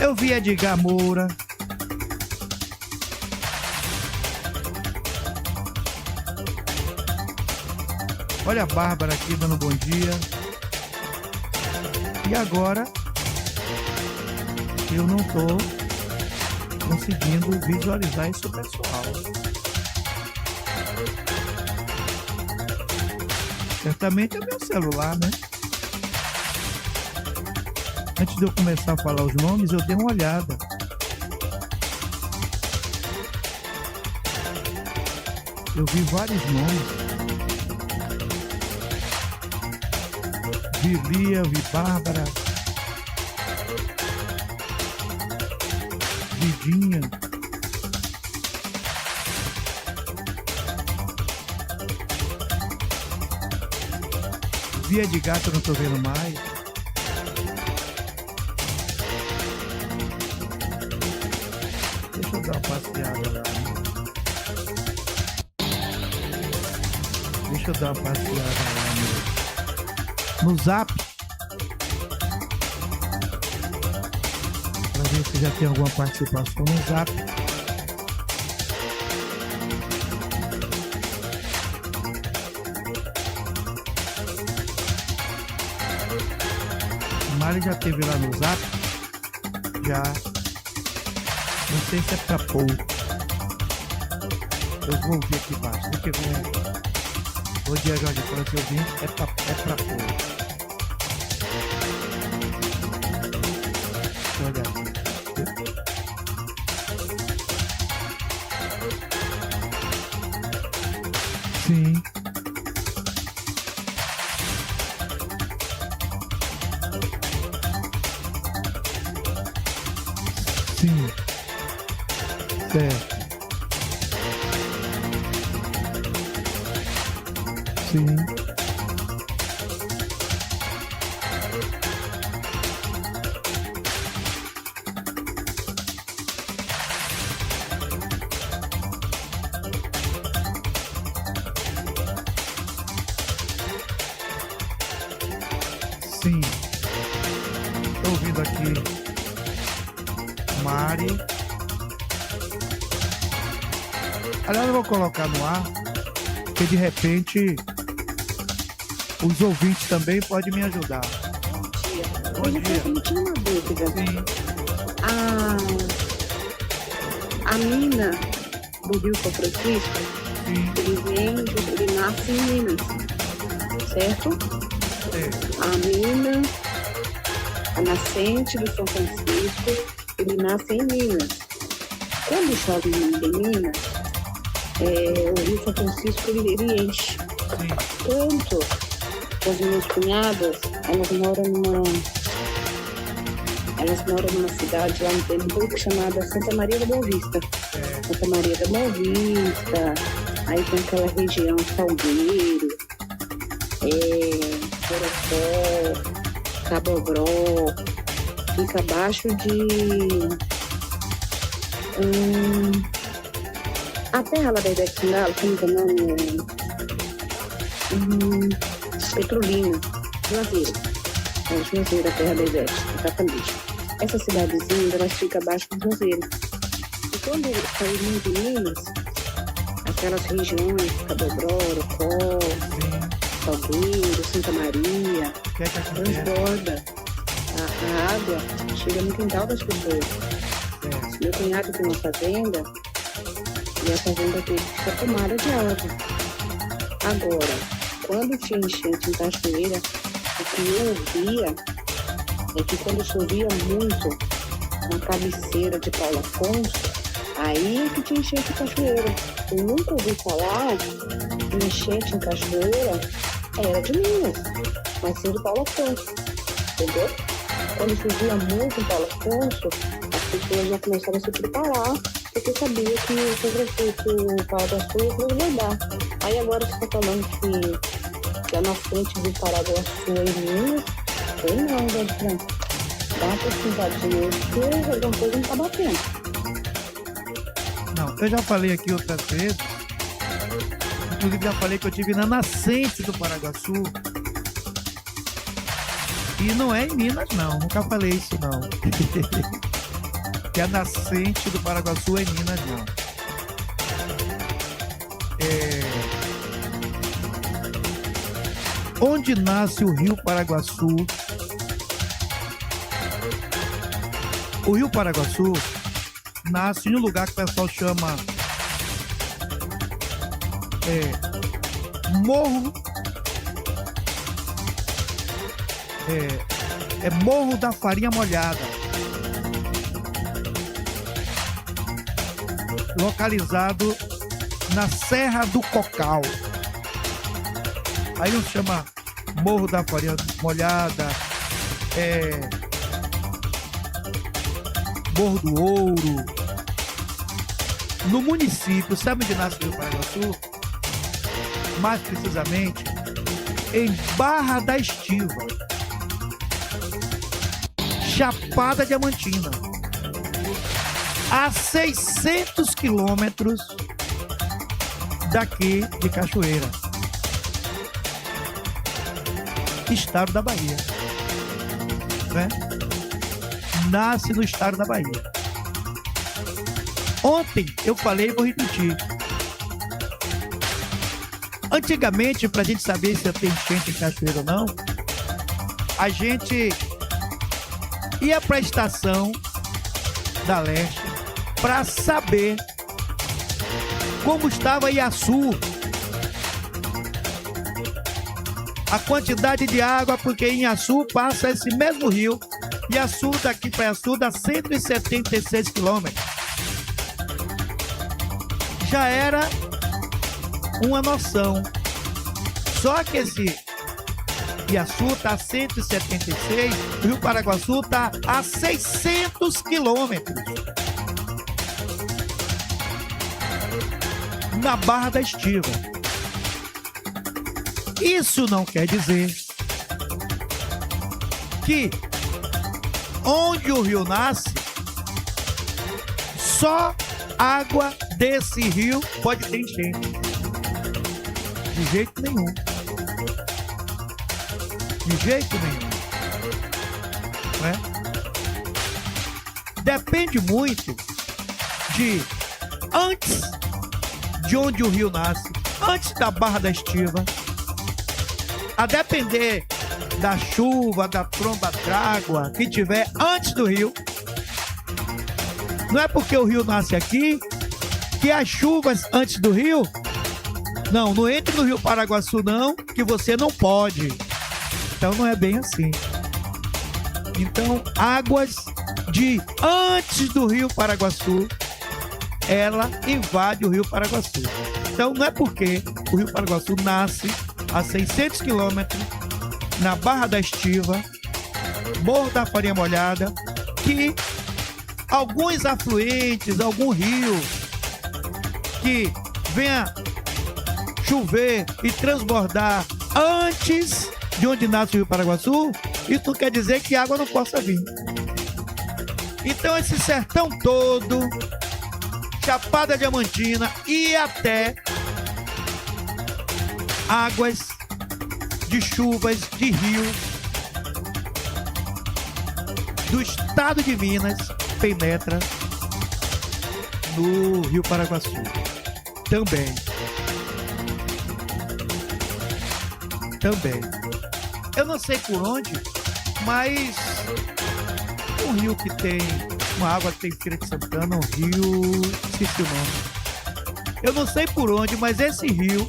Eu vi Edgar Moura. Olha a Bárbara aqui dando bom dia. E agora eu não estou conseguindo visualizar esse pessoal. Certamente é meu celular, né? Antes de eu começar a falar os nomes, eu dei uma olhada. Eu vi vários nomes. Vi Lia, vi Bárbara. Vidinha. Vi Edgar, que eu não tô vendo mais. Deixa eu dar uma passeada lá. Deixa eu dar uma passeada lá no Zap. Pra ver se já tem alguma participação no Zap. Mari já teve lá no Zap? Já. Não sei se é pra pôr. Eu vou ouvir aqui embaixo. Deixa eu ver. Bom dia, Jorge França. Eu vim. É pra pôr. Olha. Sim. Sim. Certo. Sim. Sim. Estou ouvindo aqui Mari. Aliás, eu vou colocar no ar, porque de repente os ouvintes também podem me ajudar. Bom dia. Eu tinha uma dúvida. Sim. A Mina do Rio São Francisco, Sim. ele nasce em Minas, certo? É. A Mina, a nascente do São Francisco, ele nasce em Minas. Quando chove em Minas, o Rio São Francisco ele enche. Sim. Tanto que as minhas cunhadas, elas moram numa cidade lá no Pernambuco chamada Santa Maria da Boa Vista. Santa Maria da Boa Vista, aí tem aquela região Salgueiro, Borocó, Cabobró, fica abaixo de a terra lá da Ivete Sangalo, como é o nome? Petrolina, Juazeiro. Juazeiro, a terra da Ivete, exatamente. Essa cidadezinha, ela fica abaixo do Juazeiro. E quando ele saiu de Minas, aquelas regiões, Cabobró, Orocó, Salgueiro, Santa Maria, transborda. A água chega no quintal das pessoas. Meu cunhado tem uma fazenda, e a fazenda dele fica tomada de água. Agora, quando tinha enchente em Cachoeira, o que eu ouvia é que quando chovia muito na cabeceira de Paulo Afonso, aí é que tinha enchente em Cachoeira. Eu nunca ouvi falar que enchente em Cachoeira era de Minas, mas sim de Paulo Afonso, entendeu? Quando chovia muito em Paulo Afonso, as pessoas já começaram a se preparar, porque sabia que o São Francisco, o Paraguaçu ia transbordar. Aí agora você está falando que a nascente do Paraguaçu é em Minas, ou não, Jorge França? Dá uma pesquisadinha, porque alguma coisa não está batendo. Não, eu já falei aqui outras vezes, inclusive já falei que eu estive na nascente do Paraguaçu. E não é em Minas, não. Nunca falei isso, não. Que a nascente do Paraguaçu é em Minas, não. Onde nasce o Rio Paraguaçu? O Rio Paraguaçu nasce em um lugar que o pessoal chama Morro é Morro da Farinha Molhada, localizado na Serra do Cocal. Aí uns chama Morro da Farinha Molhada, Morro do Ouro. No município, sabe onde nasce o Rio Paraguaçu? Mais precisamente, em Barra da Estiva, Chapada Diamantina, a 600 quilômetros daqui de Cachoeira, estado da Bahia, né? Nasce no estado da Bahia. Ontem eu falei e vou repetir. Antigamente, para a gente saber se tem enchente em Cachoeira ou não, a gente ia para a estação da Leste para saber como estava Iaçu, a quantidade de água, porque em Iaçu passa esse mesmo rio. Iaçu, daqui para Iaçu, dá 176 quilômetros. Já era uma noção. Só que esse Iaçu está a 176, o Rio Paraguaçu está a 600 quilômetros. Na Barra da Estiva. Isso não quer dizer que onde o rio nasce, só água desse rio pode ter enchente. De jeito nenhum. De jeito nenhum. Né? Depende muito de antes de onde o rio nasce, antes da Barra da Estiva, a depender da chuva, da tromba d'água que tiver antes do rio. Não é porque o rio nasce aqui que as chuvas antes do rio, não entre no Rio Paraguaçu não, que você não pode. Então não é bem assim. Então águas de antes do Rio Paraguaçu, ela invade o Rio Paraguaçu. Então não é porque o Rio Paraguaçu nasce a 600 quilômetros na Barra da Estiva, Morro da Farinha Molhada, que alguns afluentes, algum rio que venha chover e transbordar antes de onde nasce o Rio Paraguaçu, isso não quer dizer que a água não possa vir. Então esse sertão todo, Chapada Diamantina e até águas de chuvas de rios do estado de Minas penetra no Rio Paraguaçu também. Eu não sei por onde, mas um rio que tem uma água que tem Feira de Santana, um rio, esqueci o nome. Eu não sei por onde, mas esse rio,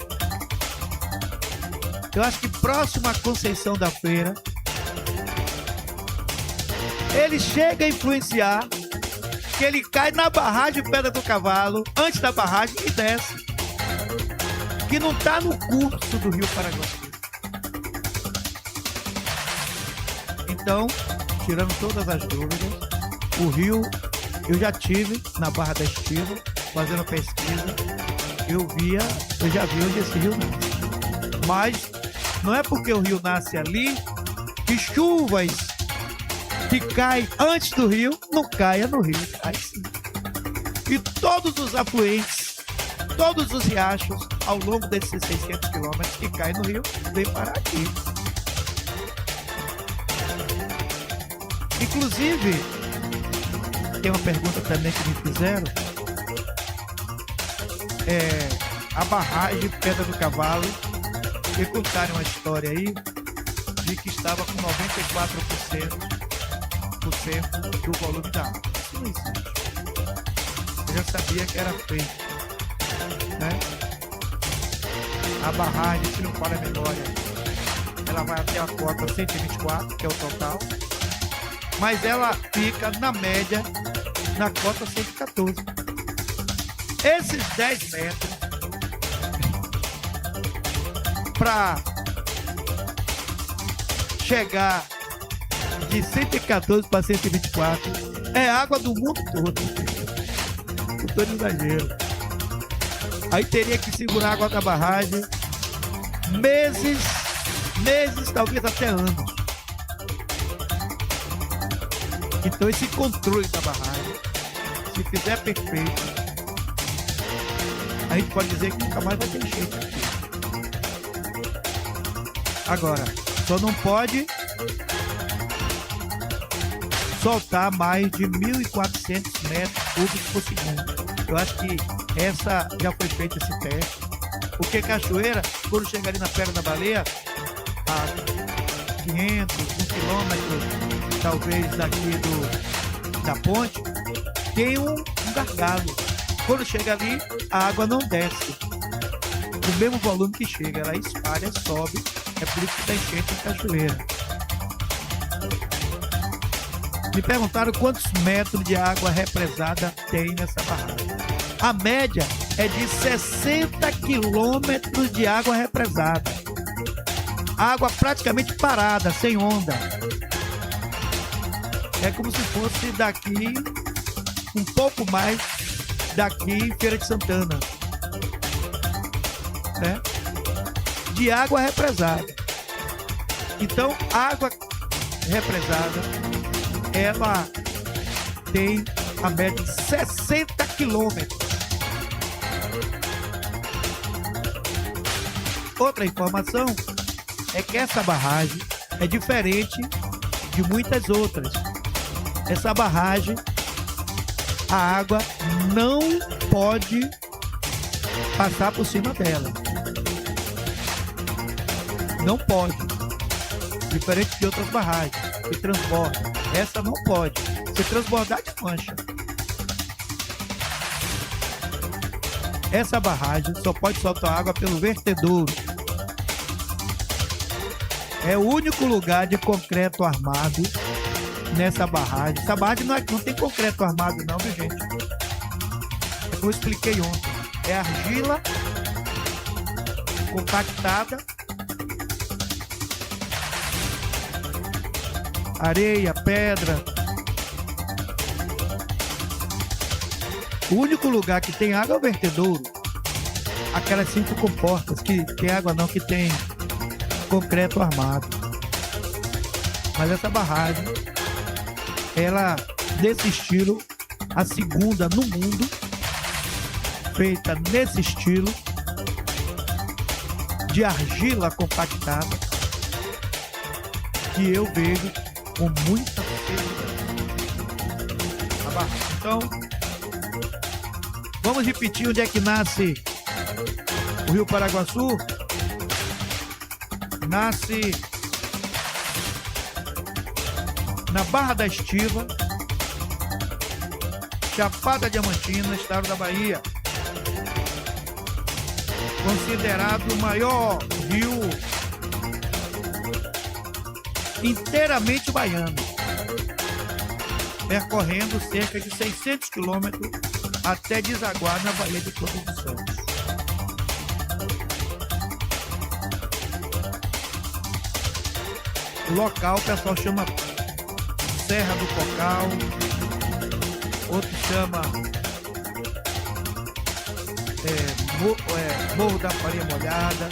eu acho que próximo à Conceição da Feira, ele chega a influenciar que ele cai na barragem Pedra do Cavalo, antes da barragem, e desce. Que não está no curso do Rio Paraguaçu. Então, tirando todas as dúvidas, o rio, eu já tive na Barra da Estiva, fazendo pesquisa, eu já vi onde esse rio nasce. Mas não é porque o rio nasce ali que chuvas que caem antes do rio não caia no rio. Cai sim. E todos os afluentes, todos os riachos ao longo desses 600 quilômetros que caem no rio, vem parar aqui. Inclusive, tem uma pergunta também que me fizeram. A barragem Pedra do Cavalo, que contaram uma história aí de que estava com 94% do volume da água. Isso não existe. Eu já sabia que era feito, né? A barragem, se não falha a memória, ela vai até a cota 124, que é o total, mas ela fica, na média, na cota 114. Esses 10 metros, para chegar de 114 para 124, é água do mundo todo. Não estou de exagero. Aí teria que segurar a água da barragem meses, talvez até anos. Então esse controle da barragem, se fizer perfeito, a gente pode dizer que nunca mais vai ter enchente aqui. Agora, só não pode soltar mais de 1.400 metros cúbicos por segundo. Eu acho que essa já foi feito esse teste. Porque cachoeira, quando chega ali na Pedra da Baleia, a 500, 1 quilômetro, talvez daqui da ponte, tem um gargalo. Quando chega ali, a água não desce. O mesmo volume que chega, ela espalha, sobe. É por isso que está enchente em cachoeira. Me perguntaram quantos metros de água represada tem nessa barragem. A média é de 60 quilômetros de água represada. Água praticamente parada, sem onda. É como se fosse daqui, um pouco mais daqui em Feira de Santana, né? De água represada. Então, água represada, ela tem a média de 60 quilômetros. Outra informação é que essa barragem é diferente de muitas outras. Essa barragem, a água não pode passar por cima dela. Não pode. Diferente de outras barragens que transbordam. Essa não pode. Se transbordar, desmancha. Essa barragem só pode soltar água pelo vertedouro. É o único lugar de concreto armado nessa barragem. Essa barragem não tem concreto armado não, viu, gente? É como eu expliquei ontem. É argila compactada, areia, pedra. O único lugar que tem água é o vertedouro. Aquelas 5 comportas que tem água não, que tem concreto armado. Mas essa barragem, ela, desse estilo, a segunda no mundo, feita nesse estilo, de argila compactada, que eu vejo com muita facilidade. A barragem. Então, vamos repetir onde é que nasce o Rio Paraguaçu. Nasce na Barra da Estiva, Chapada Diamantina, estado da Bahia. Considerado o maior rio inteiramente baiano, percorrendo cerca de 600 quilômetros até desaguar na Baía de Todos os Santos. O local o pessoal chama Serra do Cocal, outro chama Morro da Farinha Molhada.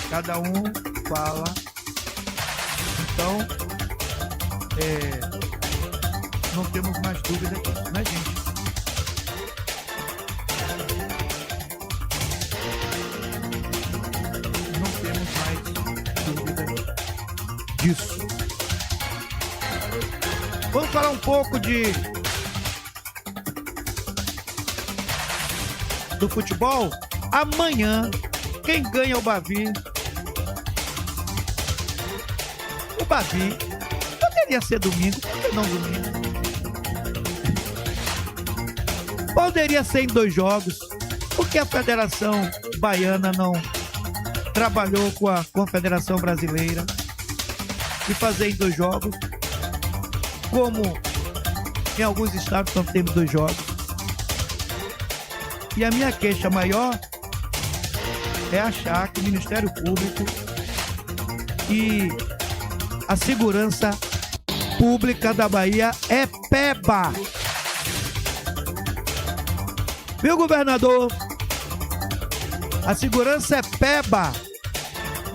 Cada um fala. Então, não temos mais dúvida disso, né, gente? Não temos mais dúvida disso. Vamos falar um pouco do futebol. Amanhã, quem ganha o Bavi? O Bavi poderia ser domingo, por que não domingo? Poderia ser em 2 jogos, porque a Federação Baiana não trabalhou com a Confederação Brasileira de fazer em 2 jogos, como em alguns estados nós temos 2 jogos. E a minha queixa maior é achar que o Ministério Público e a segurança pública da Bahia é peba. Viu, governador? A segurança é peba.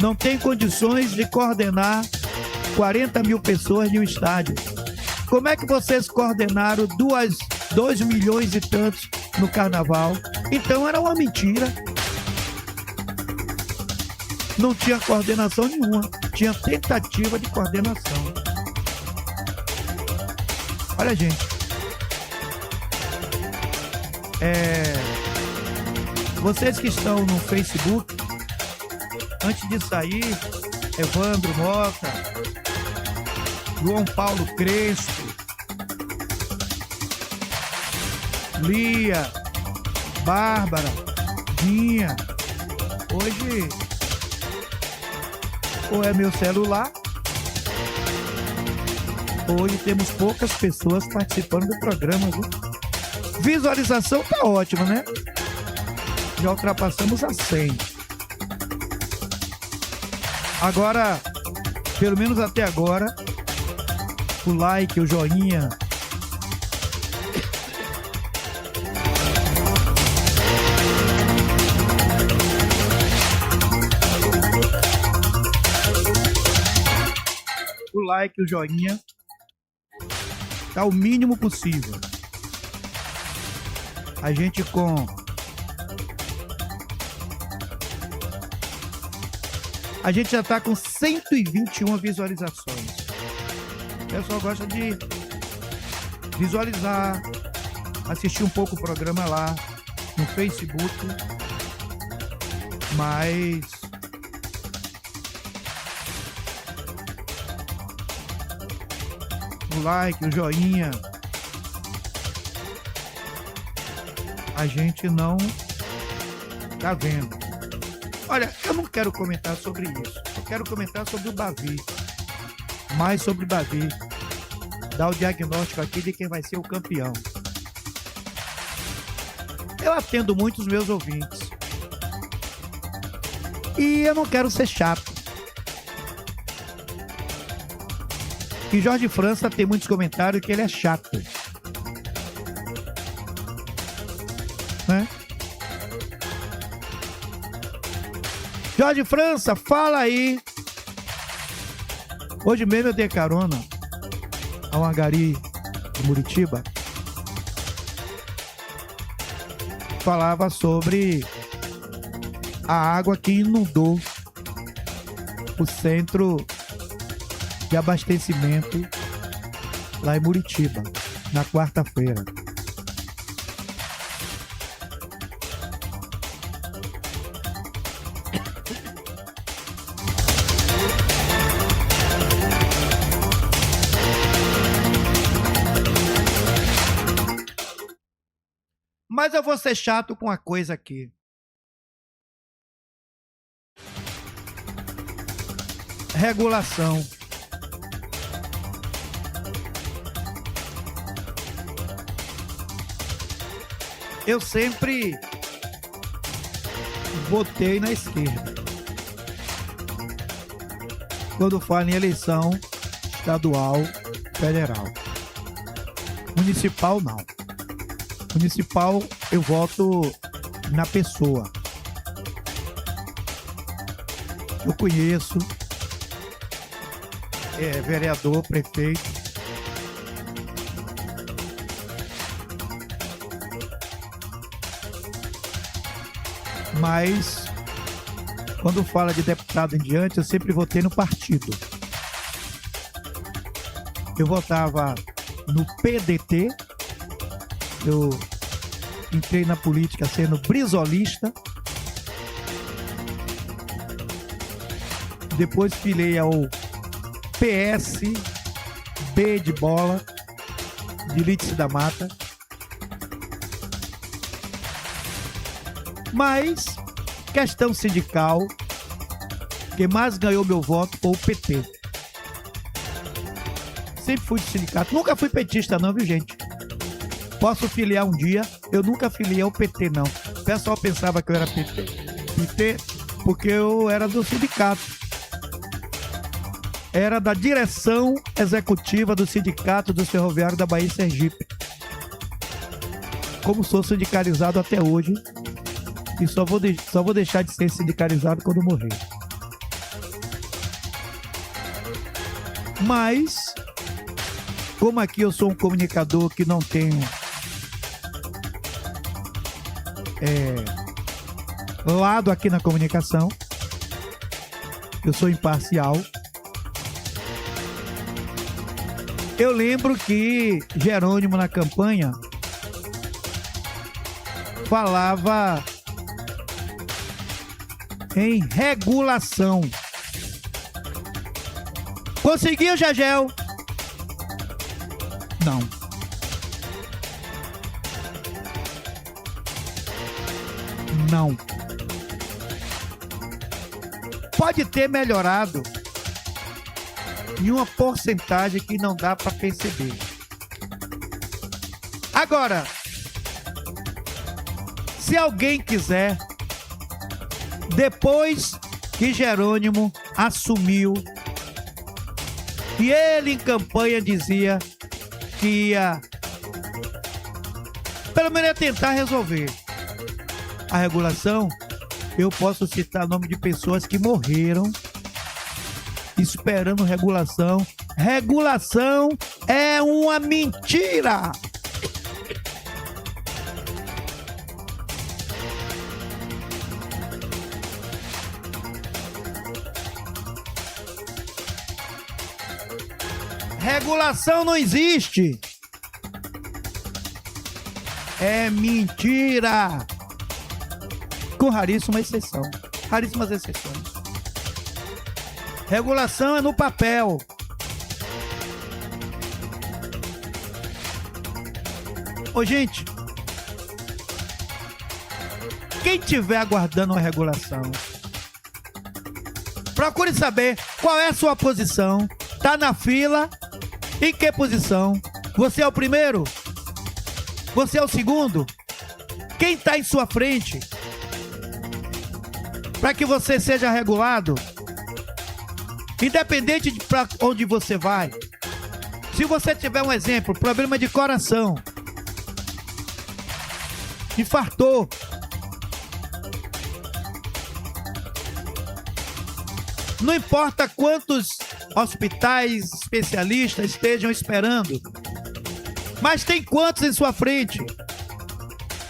Não tem condições de coordenar 40 mil pessoas em um estádio. Como é que vocês coordenaram 2 milhões e tantos no carnaval? Então era uma mentira. Não tinha coordenação nenhuma. Tinha tentativa de coordenação. Olha, gente. Vocês que estão no Facebook, antes de sair, Evandro Mota, João Paulo Crespo, Lia, Bárbara, Dinha. Hoje, ou é meu celular, hoje temos poucas pessoas participando do programa, viu? Visualização tá ótima, né? Já ultrapassamos a 100. Agora, pelo menos até agora, o like, o joinha. O like, o joinha. Tá o mínimo possível. A gente já está com 121 visualizações. O pessoal gosta de visualizar, assistir um pouco o programa lá no Facebook, mas o like, o joinha, a gente não tá vendo. Olha, eu não quero comentar sobre isso. Eu quero comentar sobre o Bavi. Mais sobre o Bavi. Dar o diagnóstico aqui de quem vai ser o campeão. Eu atendo muito os meus ouvintes. E eu não quero ser chato. E Jorge França tem muitos comentários que ele é chato. Né? Jorge França, fala aí. Hoje mesmo eu dei carona a uma gari de Muritiba. Falava sobre a água que inundou o centro de abastecimento lá em Muritiba, na quarta-feira. Mas eu vou ser chato com uma coisa aqui. Regulação. Eu sempre votei na esquerda. Quando falo em eleição estadual, federal. Municipal, não. Municipal, eu voto na pessoa. Eu conheço, vereador, prefeito. Mas, quando fala de deputado em diante, eu sempre votei no partido. Eu votava no PDT. Eu entrei na política sendo brisolista. Depois filei ao PSB de bola, de Lídice da Mata. Mas, questão sindical, Quem mais ganhou meu voto foi o PT. Sempre fui de sindicato. Nunca fui petista não, viu, gente? Posso filiar um dia. Eu nunca filiei ao PT, não. O pessoal pensava que eu era PT. PT porque eu era do sindicato. Era da direção executiva do Sindicato dos Ferroviários da Bahia e Sergipe. Como sou sindicalizado até hoje, e só vou deixar de ser sindicalizado quando morrer. Mas, como aqui eu sou um comunicador que não tenho lado aqui na comunicação, eu sou imparcial. Eu lembro que Jerônimo na campanha falava em regulação. Conseguiu, Jagel? Não. Não. Pode ter melhorado em uma porcentagem que não dá para perceber. Agora, se alguém quiser, depois que Jerônimo assumiu, e ele em campanha dizia que ia, pelo menos, tentar resolver a regulação, eu posso citar o nome de pessoas que morreram esperando regulação. Regulação é uma mentira. Regulação não existe. É mentira. Com raríssima exceção. Raríssimas exceções. Regulação é no papel. Ô, gente, quem estiver aguardando uma regulação, procure saber qual é a sua posição. Tá na fila? Em que posição? Você é o primeiro? Você é o segundo? Quem está em sua frente? Para que você seja regulado, independente de para onde você vai. Se você tiver um exemplo, problema de coração, infartou, não importa quantos hospitais especialistas estejam esperando, mas tem quantos em sua frente?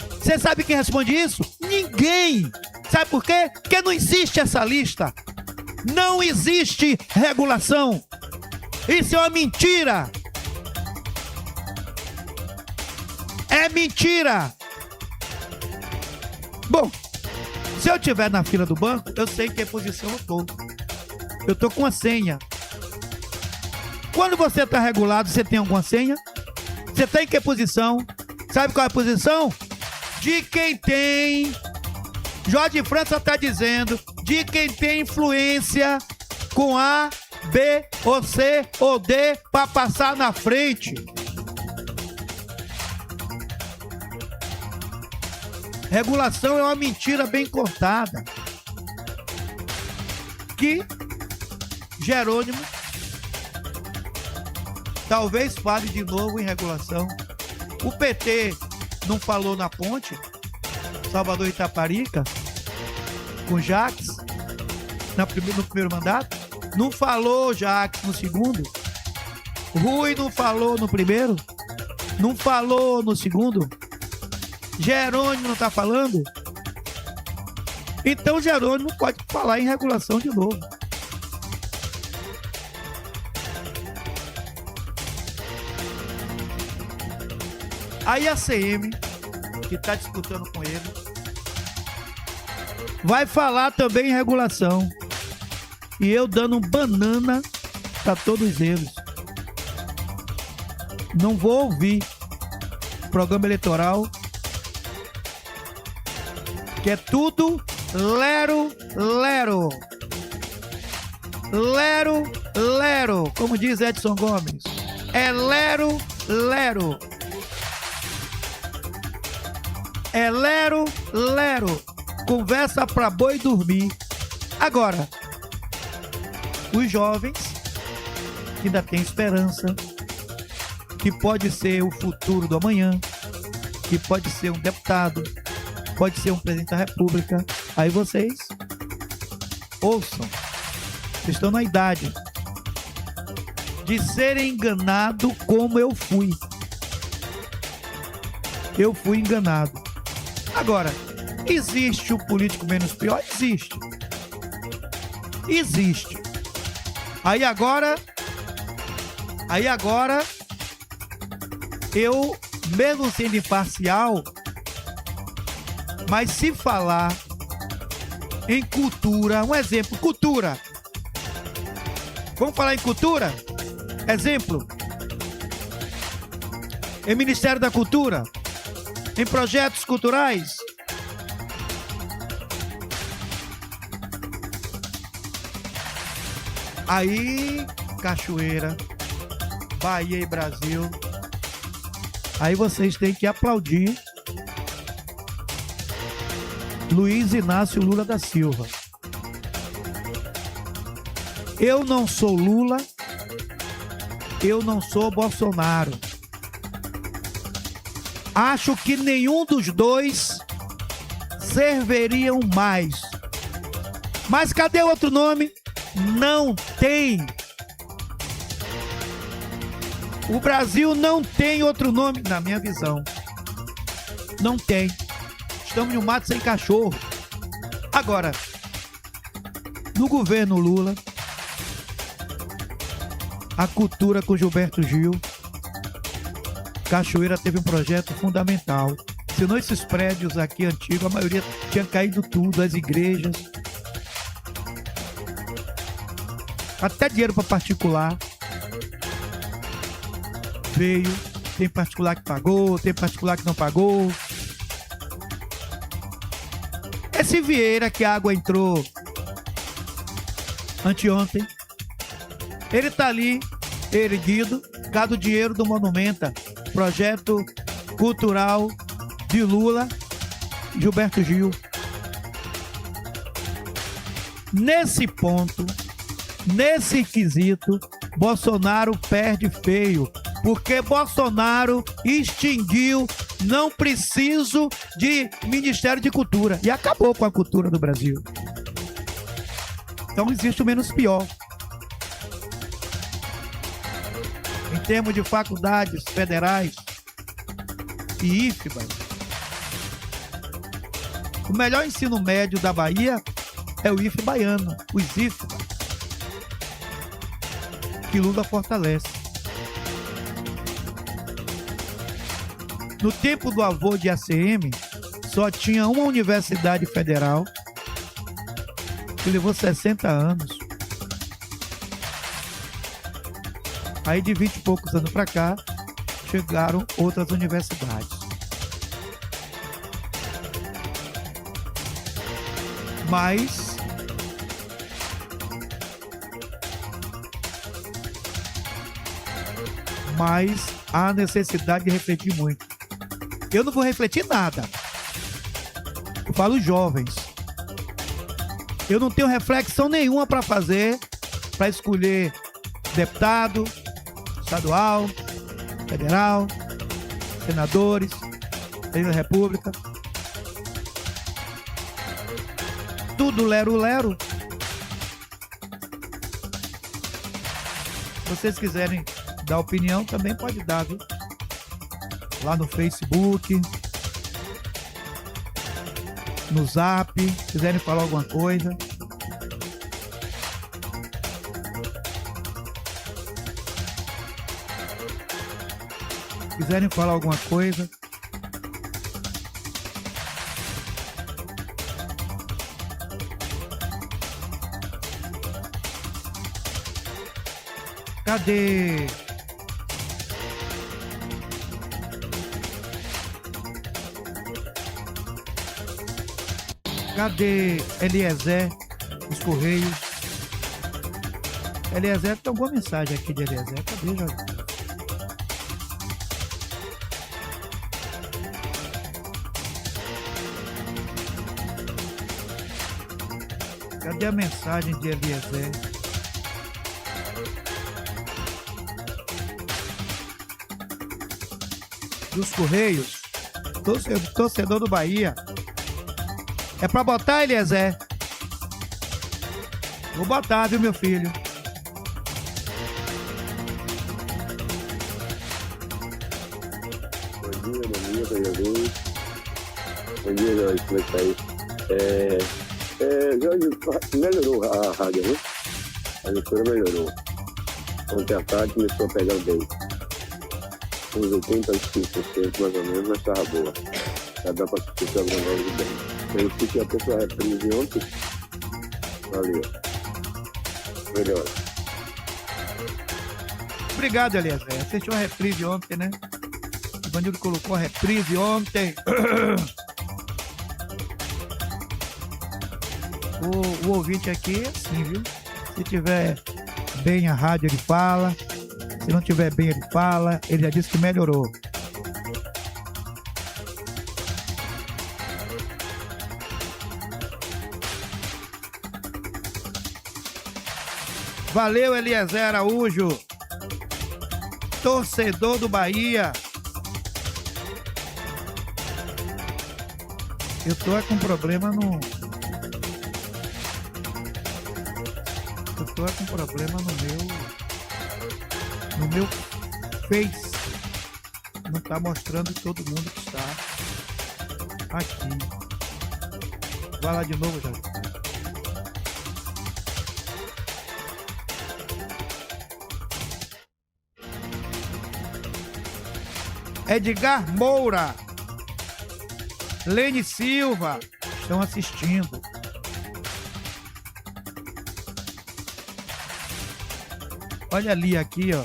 Você sabe quem responde isso? Ninguém! Sabe por quê? Porque não existe essa lista. Não existe regulação. Isso é uma mentira. É mentira. Bom, se eu estiver na fila do banco, eu sei em que posição eu estou. Eu estou com a senha. Quando você está regulado, você tem alguma senha? Você está em que posição? Sabe qual é a posição? De quem tem... Jorge França está dizendo de quem tem influência com A, B, ou C, ou D para passar na frente. Regulação é uma mentira bem contada. Que Jerônimo talvez fale de novo em regulação. O PT não falou na ponte Salvador Itaparica com Jacques no primeiro mandato, não falou Jacques no segundo, Rui não falou no primeiro, não falou no segundo, Jerônimo não está falando. Então Jerônimo pode falar em regulação de novo. Aí a CM, que está disputando com ele, vai falar também em regulação. E eu dando banana para todos eles. Não vou ouvir programa eleitoral, que é tudo lero, lero. lero, lero, como diz Edson Gomes. É lero, lero. É lero, lero. Conversa pra boi dormir. Agora, os jovens que ainda têm esperança, que pode ser o futuro do amanhã, que pode ser um deputado, pode ser um presidente da República. Aí vocês ouçam. Vocês estão na idade de serem enganados como eu fui. Eu fui enganado. Agora, existe o político menos pior? Existe. Existe. Aí agora, eu, mesmo sendo imparcial, mas se falar em cultura, um exemplo, cultura. Vamos falar em cultura? Exemplo. Em Ministério da Cultura, em projetos culturais. Aí, Cachoeira, Bahia e Brasil. Aí vocês têm que aplaudir Luiz Inácio Lula da Silva. Eu não sou Lula, eu não sou Bolsonaro. Acho que nenhum dos dois serviriam mais. Mas cadê o outro nome? Não tem. O Brasil não tem outro nome, na minha visão. Não tem. Estamos no mato sem cachorro. Agora, no governo Lula, a cultura com Gilberto Gil, Cachoeira teve um projeto fundamental. Senão esses prédios aqui antigos, a maioria tinha caído tudo, as igrejas. Até dinheiro para particular. Veio, tem particular que pagou, tem particular que não pagou. Esse Vieira que a água entrou anteontem, ele tá ali erguido, cada o dinheiro do Monumenta, projeto cultural de Lula, Gilberto Gil. Nesse ponto, nesse quesito, Bolsonaro perde feio, porque Bolsonaro extinguiu, não preciso de Ministério de Cultura, e acabou com a cultura do Brasil. Então existe o menos pior. Em termos de faculdades federais e IFBA, o melhor ensino médio da Bahia é o IF baiano, os IFBA, que Lula fortalece. No tempo do avô de ACM, só tinha uma universidade federal que levou 60 anos. Aí de 20 e poucos anos para cá, chegaram outras universidades. Mas há necessidade de refletir muito. Eu não vou refletir nada. Eu falo jovens. Eu não tenho reflexão nenhuma para fazer, para escolher deputado, estadual, federal, senadores, presidente da República. Tudo lero-lero. Se vocês quiserem dar opinião, também pode dar, viu? Lá no Facebook, no Zap, se quiserem falar alguma coisa. Quiserem falar alguma coisa. Cadê? Cadê Eliezer, os Correios? Eliezer, tem alguma mensagem aqui de Eliezer? Cadê, Jorge? Cadê a mensagem de Eliezer? Dos Correios? Torcedor do Bahia. É pra botar, Eliezer? Vou botar, viu, meu filho? Bom dia, Jesus. Bom dia, Jorge, como é que tá aí? Jorge, melhorou a rádio, né? A emissora melhorou. Ontem à tarde começou a pegar bem. Uns 85% mais ou menos, mas estava boa. Já dá para assistir o programa de bem. Eu assisti até sua reprise ontem. Valeu. Melhor. Obrigado, Eliezer. Assistiu a reprise ontem, né? O Bandido colocou a reprise ontem. O ouvinte aqui é assim, viu? Se tiver bem a rádio, ele fala. Se não tiver bem, ele fala. Ele já disse que melhorou. Valeu, Eliezer Araújo. Torcedor do Bahia. Eu tô com problema no... Eu tô com problema no meu Face. Não tá mostrando todo mundo que está aqui. Vai lá de novo, Jorge. Edgar Moura, Lene Silva estão assistindo. Olha ali aqui, ó.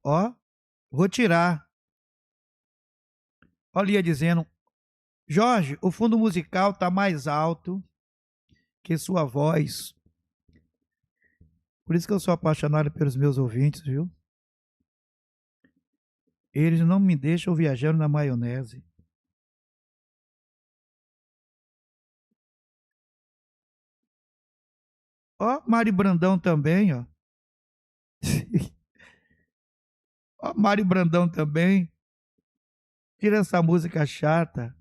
Ó, vou tirar. Olha ali dizendo: Jorge, o fundo musical tá mais alto que sua voz. Por isso que eu sou apaixonado pelos meus ouvintes, viu? Eles não me deixam viajando na maionese. Ó, Mari Brandão também, ó. Ó, Mari Brandão também. Tira essa música chata.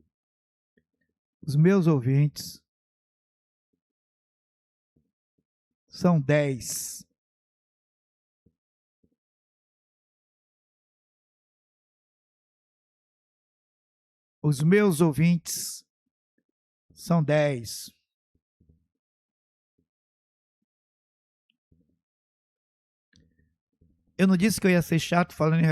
Os meus ouvintes são 10. Os meus ouvintes são 10. Eu não disse que eu ia ser chato falando em...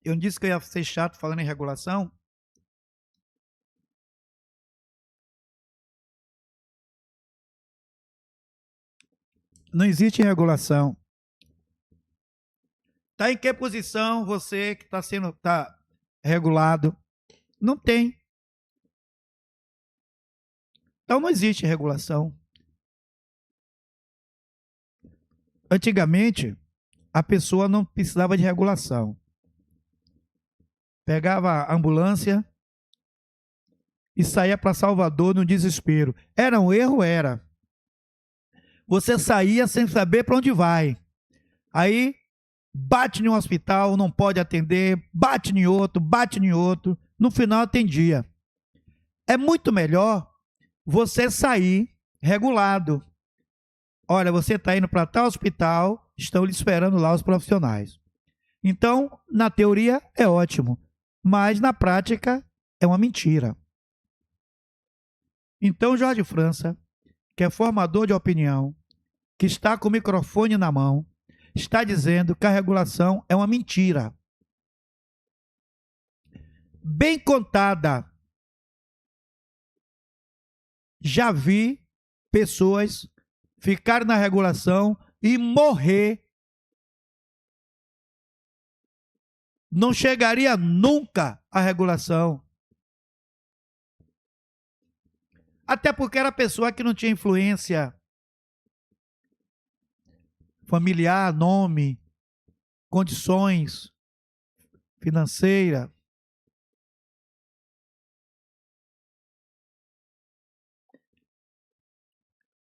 Eu não disse que eu ia ser chato falando em regulação? Não existe regulação. Tá em que posição você que tá regulado? Não tem. Então não existe regulação. Antigamente, a pessoa não precisava de regulação. Pegava a ambulância e saía para Salvador no desespero. Era um erro? Era. Você saía sem saber para onde vai. Aí, bate em um hospital, não pode atender, bate em outro, no final atendia. É muito melhor você sair regulado. Olha, você está indo para tal hospital, estão lhe esperando lá os profissionais. Então, na teoria é ótimo, mas na prática é uma mentira. Então, Jorge França, que é formador de opinião, que está com o microfone na mão, está dizendo que a regulação é uma mentira. Bem contada. Já vi pessoas ficarem na regulação e morrer não chegaria nunca à regulação. Até porque era pessoa que não tinha influência familiar, nome, condições financeiras.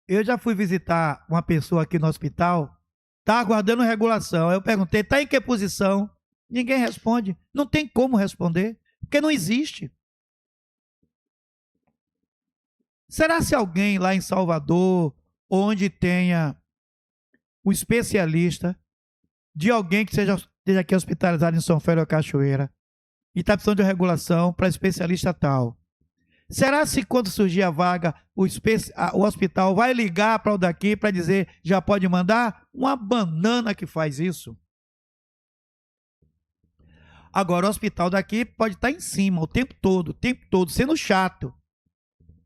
Eu já fui visitar uma pessoa aqui no hospital, está aguardando regulação. Eu perguntei, está em que posição? Ninguém responde. Não tem como responder, porque não existe. Será se alguém lá em Salvador, onde tenha um especialista de alguém que esteja aqui hospitalizado em São Félix ou Cachoeira e está precisando de regulação para especialista tal? Será se quando surgir a vaga, o hospital vai ligar para o daqui para dizer já pode mandar? Uma banana que faz isso. Agora, o hospital daqui pode estar em cima o tempo todo, sendo chato.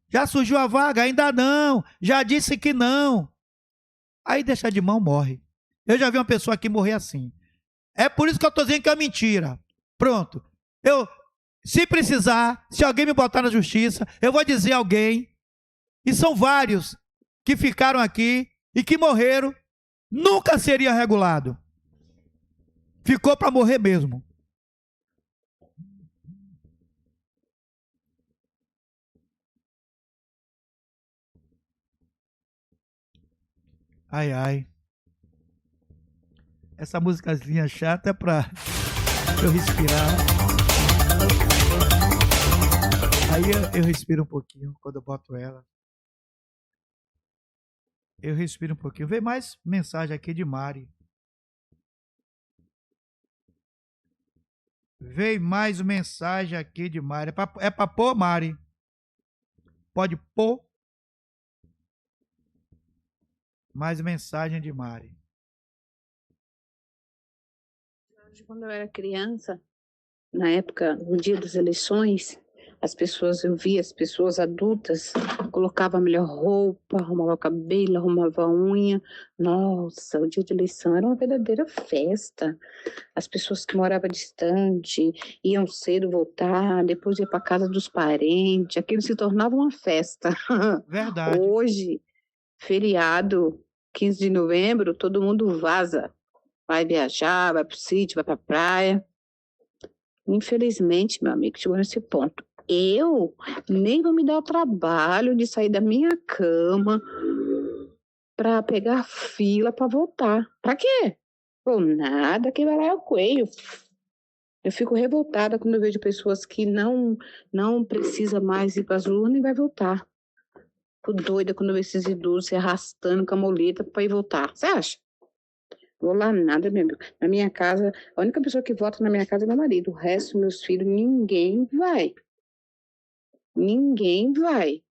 Já surgiu a vaga? Ainda não. Já disse que não. Aí deixa de mão, morre. Eu já vi uma pessoa aqui morrer assim. É por isso que eu estou dizendo que é mentira. Pronto. Se precisar, se alguém me botar na justiça, eu vou dizer a alguém, e são vários que ficaram aqui e que morreram, nunca seria regulado. Ficou para morrer mesmo. Ai, ai. Essa musicazinha chata é para eu respirar. Aí eu respiro um pouquinho quando eu boto ela. Eu respiro um pouquinho. Vem mais mensagem aqui de Mari. Vem mais mensagem aqui de Mari. É pra pôr, Mari? Pode pôr? Mais mensagem de Mari. Quando eu era criança, na época, no dia das eleições, eu via as pessoas adultas, colocavam a melhor roupa, arrumavam o cabelo, arrumavam a unha. Nossa, o dia de eleição era uma verdadeira festa. As pessoas que moravam distante iam cedo voltar, depois ia para casa dos parentes, aquilo se tornava uma festa. Verdade. Hoje, feriado, 15 de novembro, todo mundo vaza. Vai viajar, vai pro sítio, vai pra praia. Infelizmente, meu amigo, chegou nesse ponto. Eu nem vou me dar o trabalho de sair da minha cama para pegar fila para votar. Para quê? Pô, nada, que vai lá é o coelho. Eu fico revoltada quando eu vejo pessoas que não precisam mais ir para as urnas e vai votar. Fico doida quando eu vejo esses idosos se arrastando com a moleta para ir votar. Você acha? Vou lá nada, meu amigo. Na minha casa, a única pessoa que vota na minha casa é meu marido. O resto, meus filhos, ninguém vai. Ninguém vai.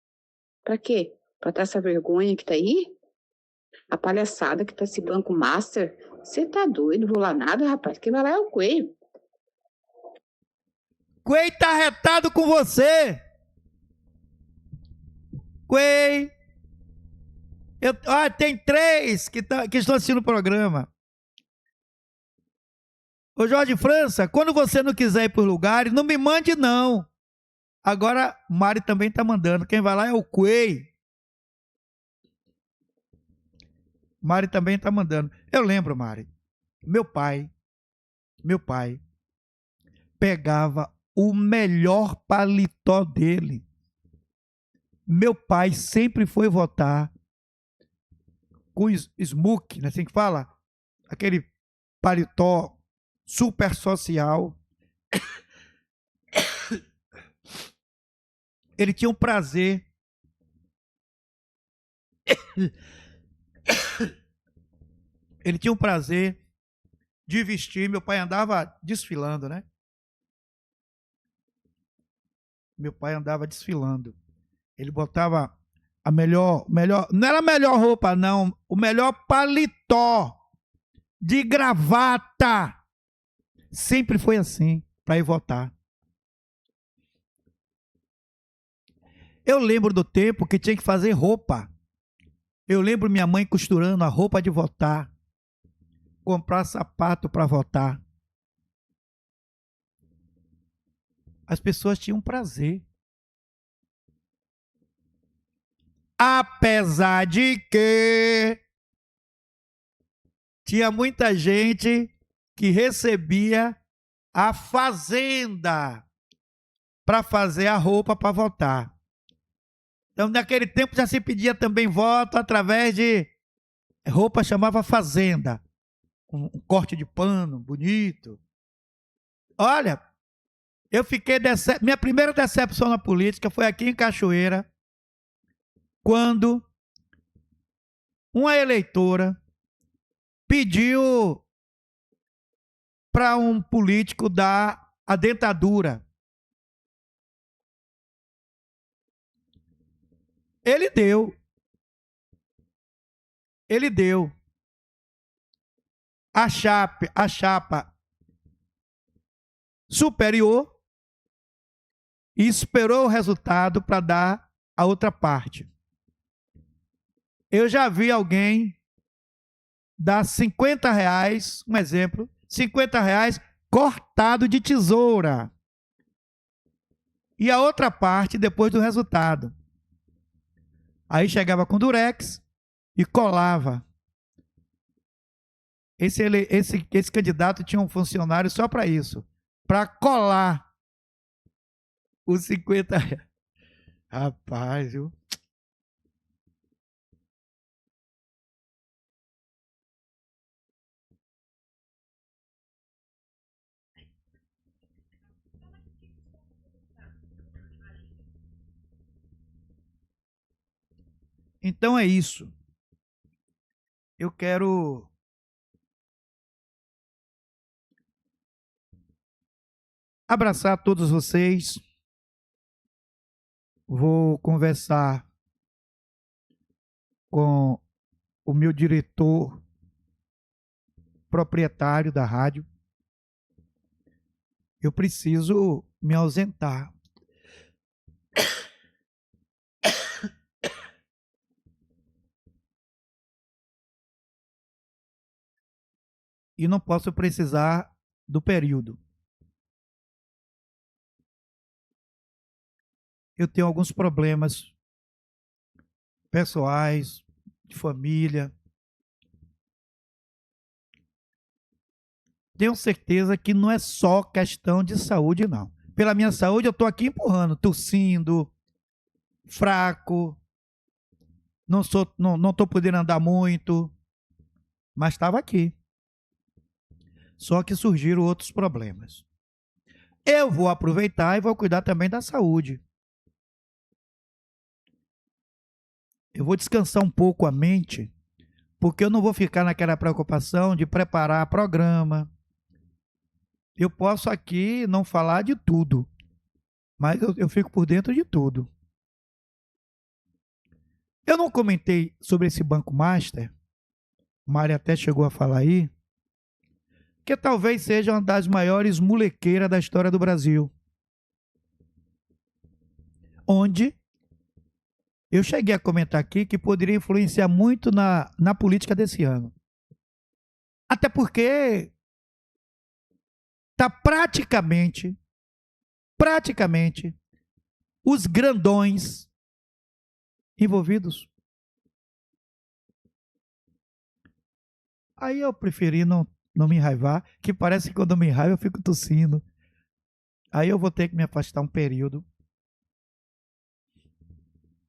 Pra quê? Pra ter essa vergonha que tá aí? A palhaçada que tá esse banco master? Você tá doido? Vou lá nada, rapaz. Quem vai lá é o Coelho. Coelho tá retado com você. Coelho. Tem 3 que estão assistindo o programa. Ô Jorge França, quando você não quiser ir para os lugares, não me mande não. Agora, Mari também está mandando. Quem vai lá é o Coelho. Mari também está mandando. Eu lembro, Mari, meu pai pegava o melhor paletó dele. Meu pai sempre foi votar com smoke, né, assim que fala? Aquele paletó super social. Ele tinha um prazer. Ele tinha um prazer de vestir. Meu pai andava desfilando, né? Meu pai andava desfilando. Ele botava a melhor, não era a melhor roupa, não. O melhor paletó de gravata. Sempre foi assim, para ir votar. Eu lembro do tempo que tinha que fazer roupa. Eu lembro minha mãe costurando a roupa de votar. Comprar sapato para votar. as pessoas tinham prazer. Apesar de que tinha muita gente que recebia a fazenda para fazer a roupa para votar. Então, naquele tempo já se pedia também voto através de roupa, chamava fazenda. Um corte de pano bonito. Olha, eu fiquei... Minha primeira decepção na política foi aqui em Cachoeira, quando uma eleitora pediu para um político dar a dentadura. Ele deu. Ele deu. A chapa superior e esperou o resultado para dar a outra parte. Eu já vi alguém dar R$50, um exemplo, R$50 cortado de tesoura. E a outra parte depois do resultado. Aí chegava com durex e colava. Esse candidato tinha um funcionário só para isso, para colar os R$50. Rapaz, viu? Então é isso. Eu quero abraçar todos vocês. Vou conversar com o meu diretor proprietário da rádio. Eu preciso me ausentar. E não posso precisar do período. Eu tenho alguns problemas pessoais, de família. Tenho certeza que não é só questão de saúde, não. Pela minha saúde, eu estou aqui empurrando, tossindo, fraco, não estou podendo andar muito, mas estava aqui. Só que surgiram outros problemas. Eu vou aproveitar e vou cuidar também da saúde. Eu vou descansar um pouco a mente, porque eu não vou ficar naquela preocupação de preparar programa. Eu posso aqui não falar de tudo, mas eu fico por dentro de tudo. Eu não comentei sobre esse Banco Master, Mário até chegou a falar aí, que talvez seja uma das maiores mulequeiras da história do Brasil. Onde eu cheguei a comentar aqui que poderia influenciar muito na política desse ano. Até porque está praticamente, os grandões envolvidos. Aí eu preferi não me enraivar, que parece que quando eu me enraivo eu fico tossindo. Aí eu vou ter que me afastar um período.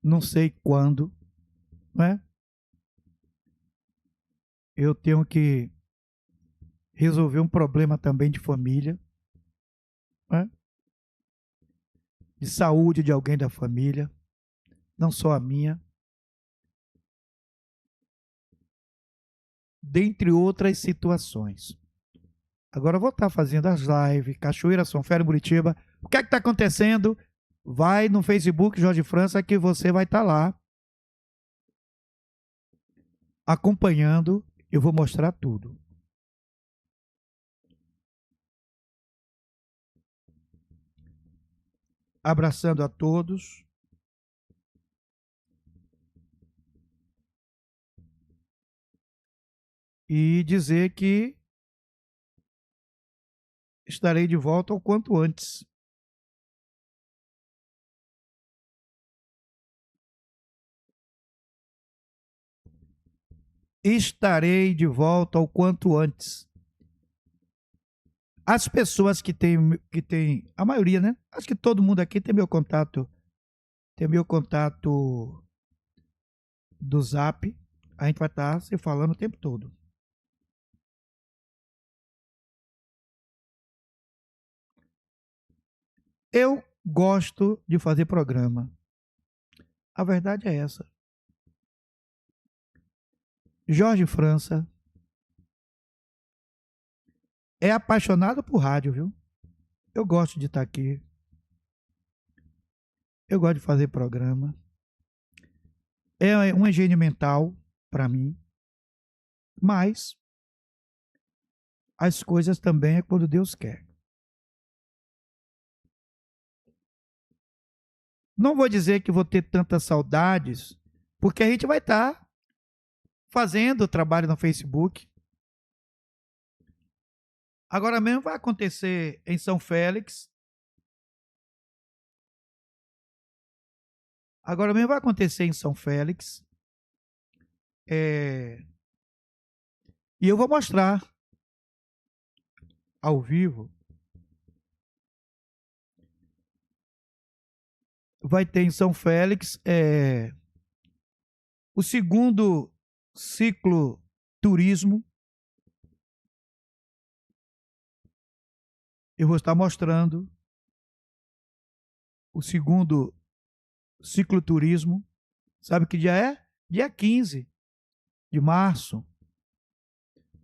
Não sei quando, né? Eu tenho que resolver um problema também de família, né? De saúde de alguém da família, não só a minha. Dentre outras situações. Agora eu vou estar fazendo as lives, Cachoeira, São Félix, Muritiba. O que é que está acontecendo? Vai no Facebook Jorge França que você vai estar lá acompanhando. Eu vou mostrar tudo. Abraçando a todos. E dizer que estarei de volta o quanto antes. estarei de volta o quanto antes. As pessoas que têm, a maioria, né? Acho que todo mundo aqui tem meu contato do Zap. A gente vai estar se falando o tempo todo. Eu gosto de fazer programa. A verdade é essa. Jorge França é apaixonado por rádio, viu? Eu gosto de estar aqui. Eu gosto de fazer programa. É um engenho mental para mim. Mas as coisas também é quando Deus quer. Não vou dizer que vou ter tantas saudades, porque a gente vai estar fazendo trabalho no Facebook. Agora mesmo vai acontecer em São Félix. E eu vou mostrar ao vivo. Vai ter em São Félix o segundo ciclo turismo. Eu vou estar mostrando o segundo ciclo turismo. Sabe que dia é? Dia 15 de março.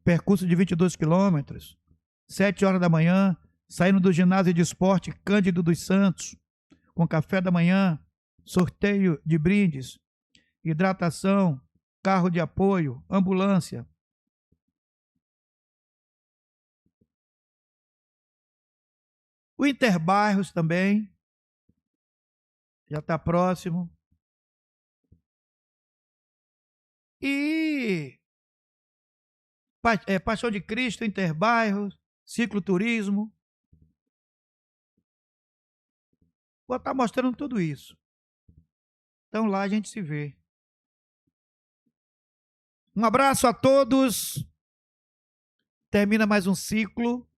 Percurso de 22 quilômetros. 7 horas da manhã, saindo do ginásio de esporte Cândido dos Santos, com café da manhã, sorteio de brindes, hidratação, carro de apoio, ambulância. O Interbairros também já está próximo. E Paixão de Cristo, Interbairros, cicloturismo. Vou estar mostrando tudo isso. Então lá a gente se vê. Um abraço a todos. Termina mais um ciclo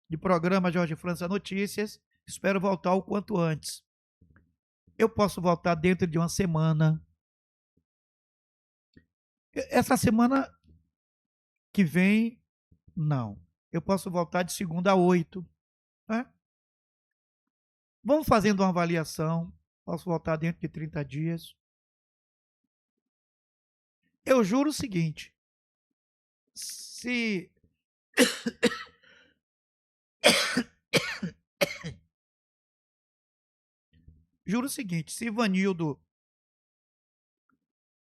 de programa Jorge França Notícias. Espero voltar o quanto antes. Eu posso voltar dentro de uma semana. Essa semana que vem, não. Eu posso voltar de segunda a 8. Né? Vamos fazendo uma avaliação. Posso voltar dentro de 30 dias. Eu juro o seguinte. Juro o seguinte. Se Ivanildo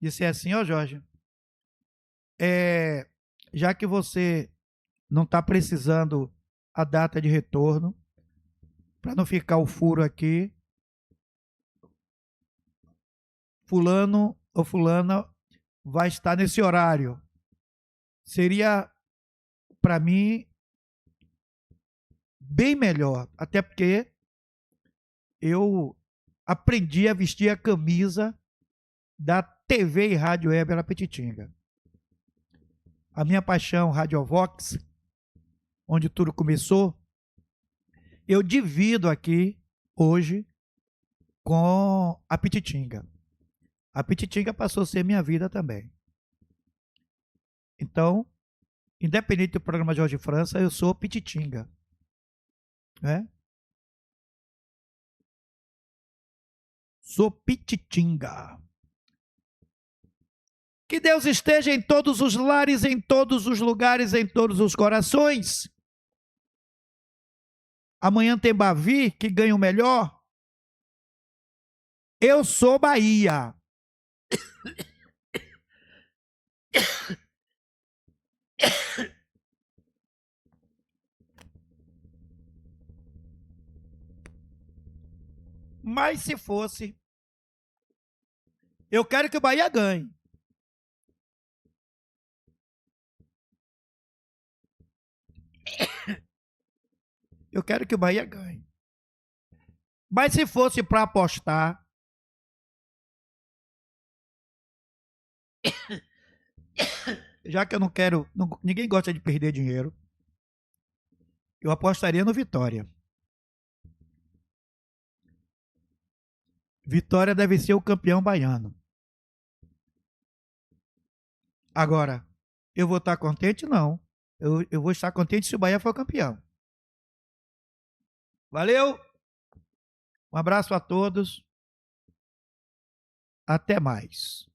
disser assim, ó Jorge, já que você não está precisando a data de retorno, para não ficar o furo aqui, fulano ou fulana vai estar nesse horário. Seria, para mim, bem melhor. Até porque eu aprendi a vestir a camisa da TV e Rádio Web Arapetitinga. A minha paixão, Radiovox, onde tudo começou, eu divido aqui, hoje, com a Pititinga. A Pititinga passou a ser minha vida também. Então, independente do programa Jorge França, eu sou Pititinga. Né? Sou Pititinga. Que Deus esteja em todos os lares, em todos os lugares, em todos os corações. Amanhã tem Bavi, que ganha o melhor. Eu sou Bahia. Mas se fosse, eu quero que o Bahia ganhe. Eu quero que o Bahia ganhe. Mas se fosse para apostar, já que eu não quero, ninguém gosta de perder dinheiro, eu apostaria no Vitória. Vitória deve ser o campeão baiano. Agora, eu vou estar contente? Não. Eu vou estar contente se o Bahia for campeão. Valeu! Um abraço a todos. Até mais.